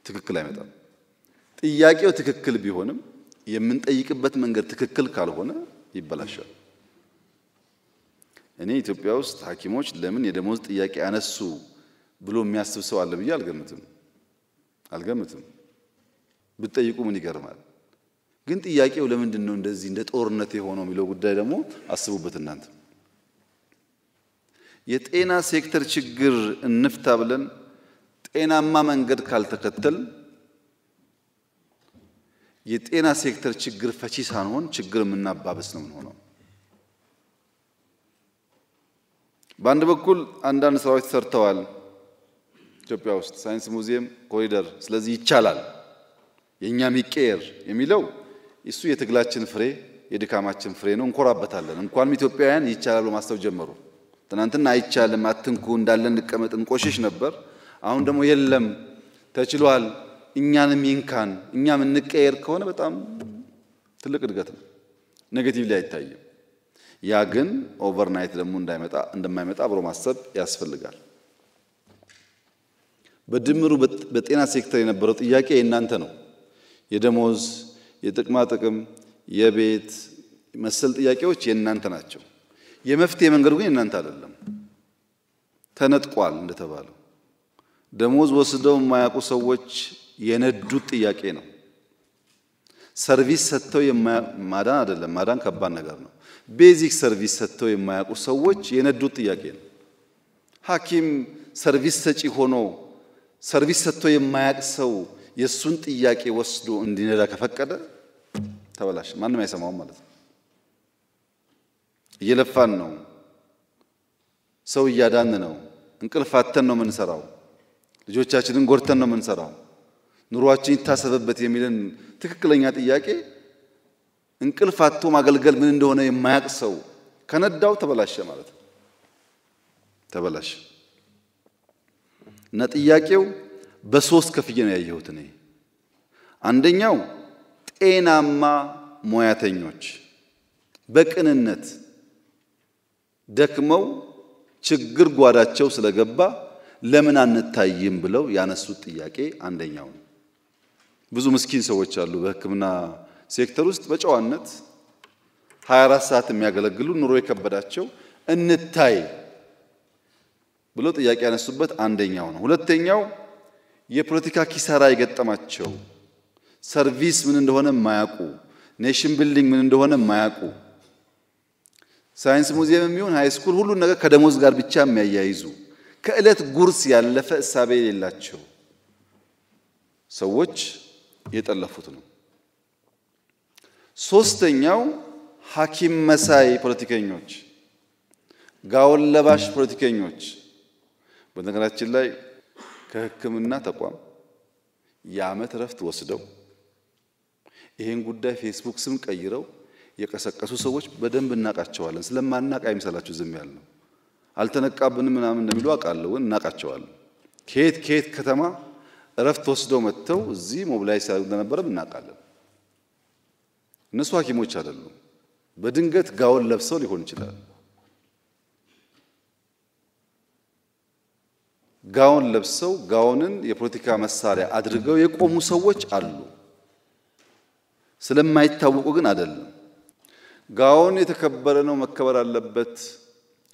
ትክክል አይመጣም። ጥያቄው ትክክል ቢሆንም የምንጠይቅበት መንገድ ትክክል ካልሆነ ይበላሻል። እኔ ኢትዮጵያ ውስጥ ሐኪሞች ለምን የደሞዝ ጥያቄ አነሱ ብሎ የሚያስብ ሰው አለ ብዬ አልገምትም። ብትጠይቁ ምን ይገርማል። ግን ጥያቄው ለምንድን ነው እንደዚህ እንደ ጦርነት የሆነው የሚለው ጉዳይ ደግሞ አስቡበት እናንተ። የጤና ሴክተር ችግር እንፍታ ብለን ጤናማ መንገድ ካልተከተል የጤና ሴክተር ችግር ፈቺ ሳንሆን ችግር የምናባበስ ነው የምንሆነው። በአንድ በኩል አንዳንድ ስራዎች ተሰርተዋል ኢትዮጵያ ውስጥ ሳይንስ ሙዚየም፣ ኮሪደር። ስለዚህ ይቻላል የኛም ይቀየር የሚለው እሱ የትግላችን ፍሬ የድካማችን ፍሬ ነው። እንኮራበታለን። እንኳንም ኢትዮጵያውያን ይቻላል ብሎ ማሰብ ጀመሩ። ትናንትና አይቻልም አትንኩ እንዳለን እንቀመጥ እንቆሽሽ ነበር። አሁን ደግሞ የለም ተችሏል እኛንም ይንካን እኛም እንቀየር ከሆነ በጣም ትልቅ እድገት ነው። ኔጌቲቭ ላይ አይታይም። ያ ግን ኦቨርናይት ደግሞ እንደማይመጣ አብሮ ማሰብ ያስፈልጋል። በድምሩ በጤና ሴክተር የነበረው ጥያቄ የእናንተ ነው። የደሞዝ፣ የጥቅማ ጥቅም፣ የቤት መሰል ጥያቄዎች የእናንተ ናቸው። የመፍትሄ መንገዱ ግን የእናንተ አይደለም። ተነጥቋል እንደተባለው ደሞዝ ወስደው የማያውቁ ሰዎች የነዱት ጥያቄ ነው። ሰርቪስ ሰጥተው ማዳን አይደለም፣ ማዳን ከባድ ነገር ነው። ቤዚክ ሰርቪስ ሰጥተው የማያውቁ ሰዎች የነዱት ጥያቄ ነው። ሐኪም ሰርቪስ ሰጪ ሆኖ ሰርቪስ ሰጥቶ የማያውቅ ሰው የሱን ጥያቄ ወስዶ እንዲነዳ ከፈቀደ ተበላሽ፣ ማንም አይሰማውም ማለት ነው። እየለፋን ነው፣ ሰው እያዳን ነው፣ እንቅልፋተን ነው የምንሰራው፣ ልጆቻችንን ጎድተን ነው የምንሰራው፣ ኑሯችን ይታሰብበት የሚልን ትክክለኛ ጥያቄ እንቅልፋቶ ማገልገል ምን እንደሆነ የማያውቅ ሰው ከነዳው ተበላሸ ማለት ነው። ተበላሸ እና ጥያቄው በሶስት ከፍዬ ነው ያየሁት እኔ። አንደኛው ጤናማ ሙያተኞች በቅንነት ደክመው ችግር ጓዳቸው ስለገባ ለምን አንታይም ብለው ያነሱት ጥያቄ አንደኛው ነው። ብዙ ምስኪን ሰዎች አሉ በሕክምና ሴክተር ውስጥ በጨዋነት 24 ሰዓት የሚያገለግሉ ኑሮ የከበዳቸው እንታይ ብለው ጥያቄ ያነሱበት አንደኛው ነው። ሁለተኛው የፖለቲካ ኪሳራ የገጠማቸው ሰርቪስ ምን እንደሆነ የማያውቁ ኔሽን ቢልዲንግ ምን እንደሆነ የማያውቁ ሳይንስ ሙዚየም የሚሆን ሃይ ስኩል ሁሉን ነገር ከደሞዝ ጋር ብቻ የሚያያይዙ ከዕለት ጉርስ ያለፈ እሳቤ የሌላቸው ሰዎች የጠለፉት ነው። ሶስተኛው ሐኪም መሳይ ፖለቲከኞች፣ ጋውን ለባሽ ፖለቲከኞች። በነገራችን ላይ ከሕክምና ተቋም የዓመት ረፍት ወስደው ይሄን ጉዳይ ፌስቡክ ስም ቀይረው የቀሰቀሱ ሰዎች በደንብ እናቃቸዋለን። ስለማናቅ አይምሰላችሁ ዝም ያልነው። አልተነቃብንም ምናምን እንደሚሉ አውቃለሁ፣ እናቃቸዋለን። ከየት ከተማ ረፍት ወስደው መጥተው እዚህ ሞቢላይዝ ሲያደርጉ እንደነበረ እናውቃለን። እነሱ ሐኪሞች አይደሉም። በድንገት ጋውን ለብሰው ሊሆን ይችላል። ጋውን ለብሰው ጋውንን የፖለቲካ መሳሪያ አድርገው የቆሙ ሰዎች አሉ። ስለማይታወቁ ግን አይደለም። ጋውን የተከበረ ነው መከበር አለበት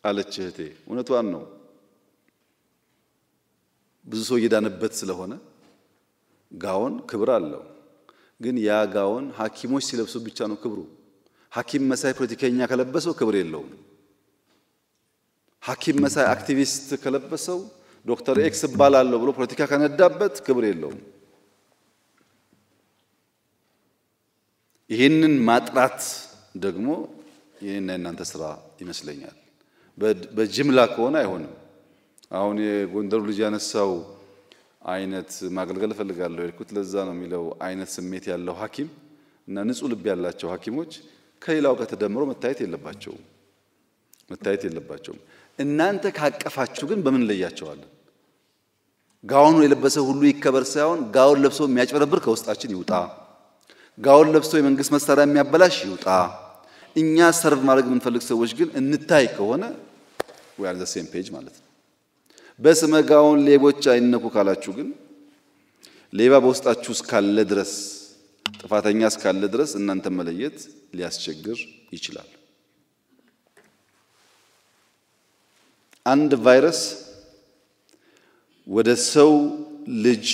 አለች እህቴ። እውነቷን ነው። ብዙ ሰው እየዳነበት ስለሆነ ጋውን ክብር አለው። ግን ያ ጋውን ሐኪሞች ሲለብሱ ብቻ ነው ክብሩ። ሐኪም መሳይ ፖለቲከኛ ከለበሰው ክብር የለውም። ሐኪም መሳይ አክቲቪስት ከለበሰው ዶክተር ኤክስ እባላለሁ ብሎ ፖለቲካ ከነዳበት ክብር የለውም። ይህንን ማጥራት ደግሞ የኔና የናንተ ስራ ይመስለኛል። በጅምላ ከሆነ አይሆንም። አሁን የጎንደሩ ልጅ ያነሳው አይነት ማገልገል እፈልጋለሁ ያልኩት ለዛ ነው የሚለው አይነት ስሜት ያለው ሐኪም እና ንጹህ ልብ ያላቸው ሐኪሞች ከሌላው ጋር ተደምረው መታየት የለባቸውም። እናንተ ካቀፋችሁ ግን በምን ለያቸዋለን? ጋውኑ የለበሰ ሁሉ ይከበር ሳይሆን ጋውን ለብሶ የሚያጭበረብር ከውስጣችን ይውጣ። ጋውን ለብሶ የመንግስት መሳሪያ የሚያበላሽ ይውጣ። እኛ ሰርቭ ማድረግ የምንፈልግ ሰዎች ግን እንታይ ከሆነ we are the same page ማለት ነው። በስመ ጋውን ሌቦች አይነኩ ካላችሁ ግን ሌባ በውስጣችሁ እስካለ ድረስ ጥፋተኛ እስካለ ድረስ እናንተ መለየት ሊያስቸግር ይችላል። አንድ ቫይረስ ወደ ሰው ልጅ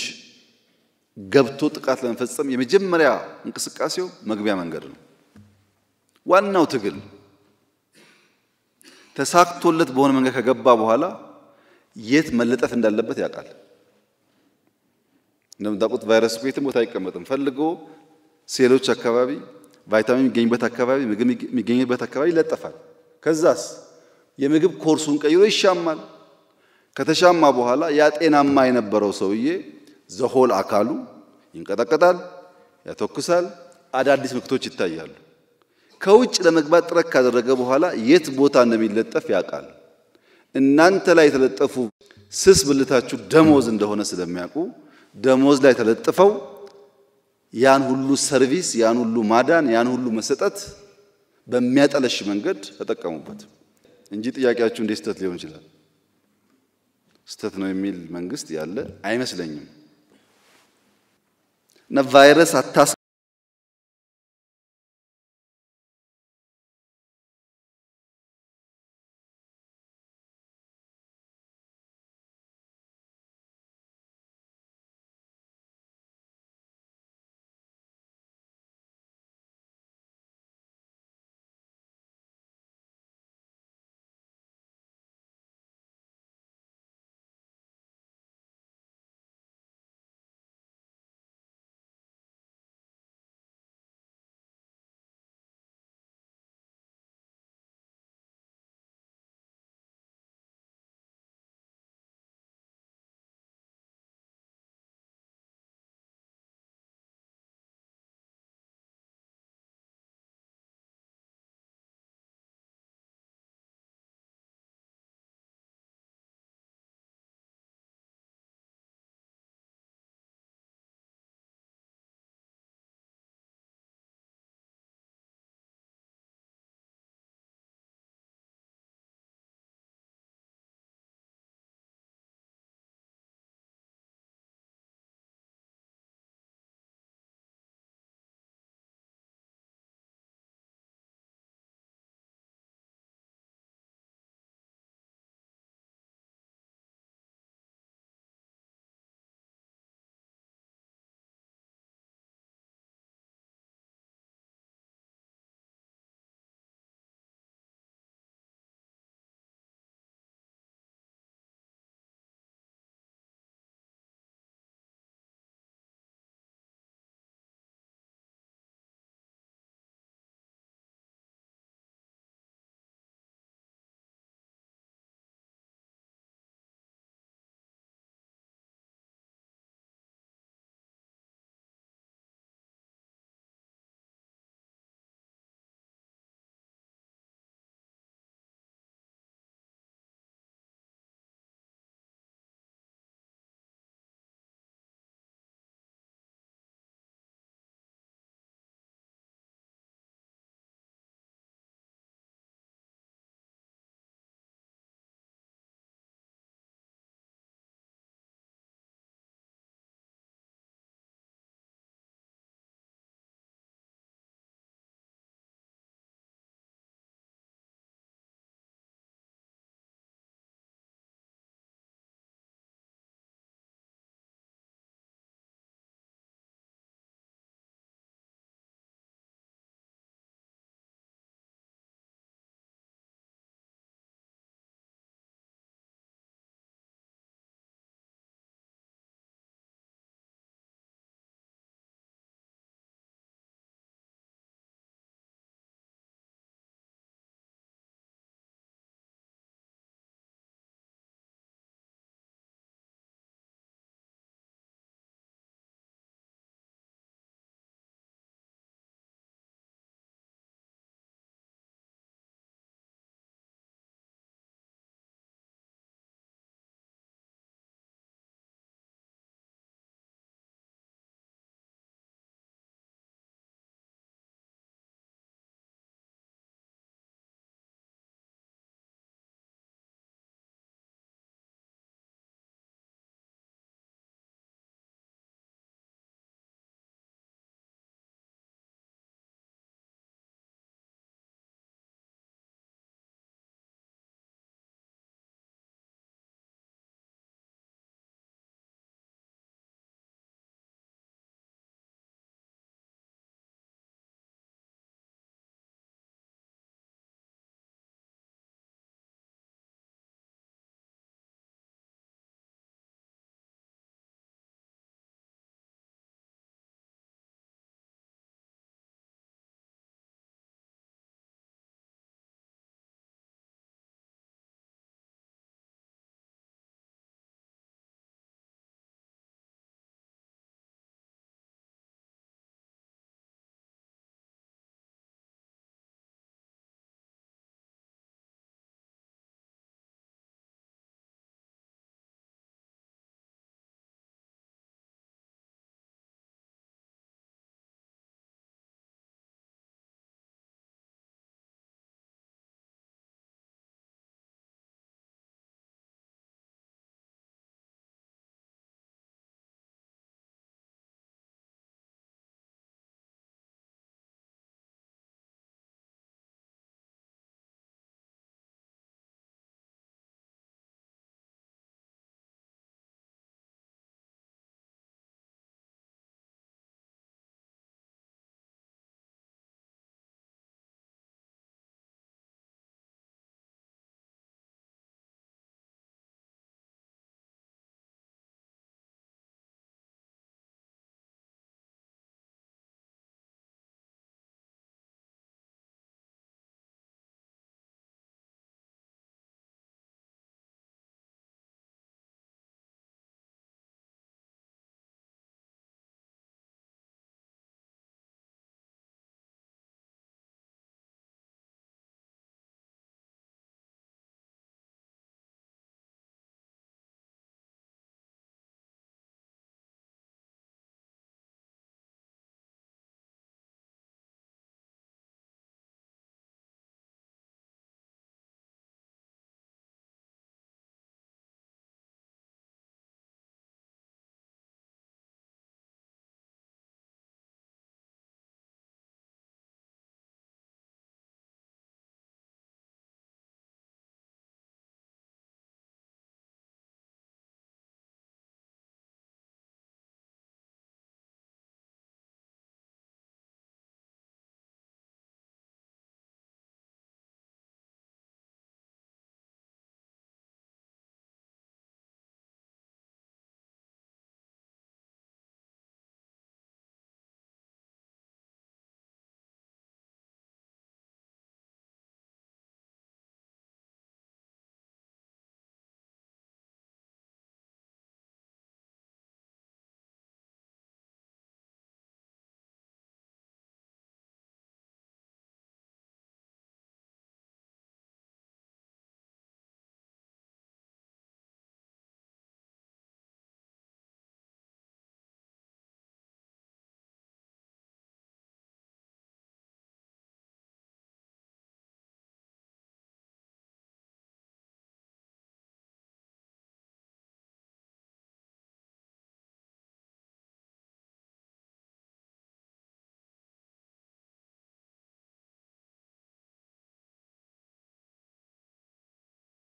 ገብቶ ጥቃት ለመፈጸም የመጀመሪያ እንቅስቃሴው መግቢያ መንገድ ነው። ዋናው ትግል ተሳክቶለት በሆነ መንገድ ከገባ በኋላ የት መለጠፍ እንዳለበት ያውቃል። እንደምታውቁት ቫይረስ የትም ቦታ አይቀመጥም። ፈልጎ ሴሎች አካባቢ፣ ቫይታሚን የሚገኝበት አካባቢ፣ ምግብ የሚገኝበት አካባቢ ይለጠፋል። ከዛስ የምግብ ኮርሱን ቀይሮ ይሻማል። ከተሻማ በኋላ ያ ጤናማ የነበረው ሰውዬ ዘሆል አካሉ ይንቀጠቀጣል፣ ያተኩሳል፣ አዳዲስ ምልክቶች ይታያሉ። ከውጭ ለመግባት ጥረት ካደረገ በኋላ የት ቦታ እንደሚለጠፍ ያውቃል። እናንተ ላይ የተለጠፉ ስስ ብልታችሁ ደሞዝ እንደሆነ ስለሚያውቁ ደሞዝ ላይ ተለጥፈው ያን ሁሉ ሰርቪስ፣ ያን ሁሉ ማዳን፣ ያን ሁሉ መሰጠት በሚያጠለሽ መንገድ ተጠቀሙበት እንጂ ጥያቄያችሁ እንዴት ስተት ሊሆን ይችላል? ስተት ነው የሚል መንግስት ያለ አይመስለኝም። እና ቫይረስ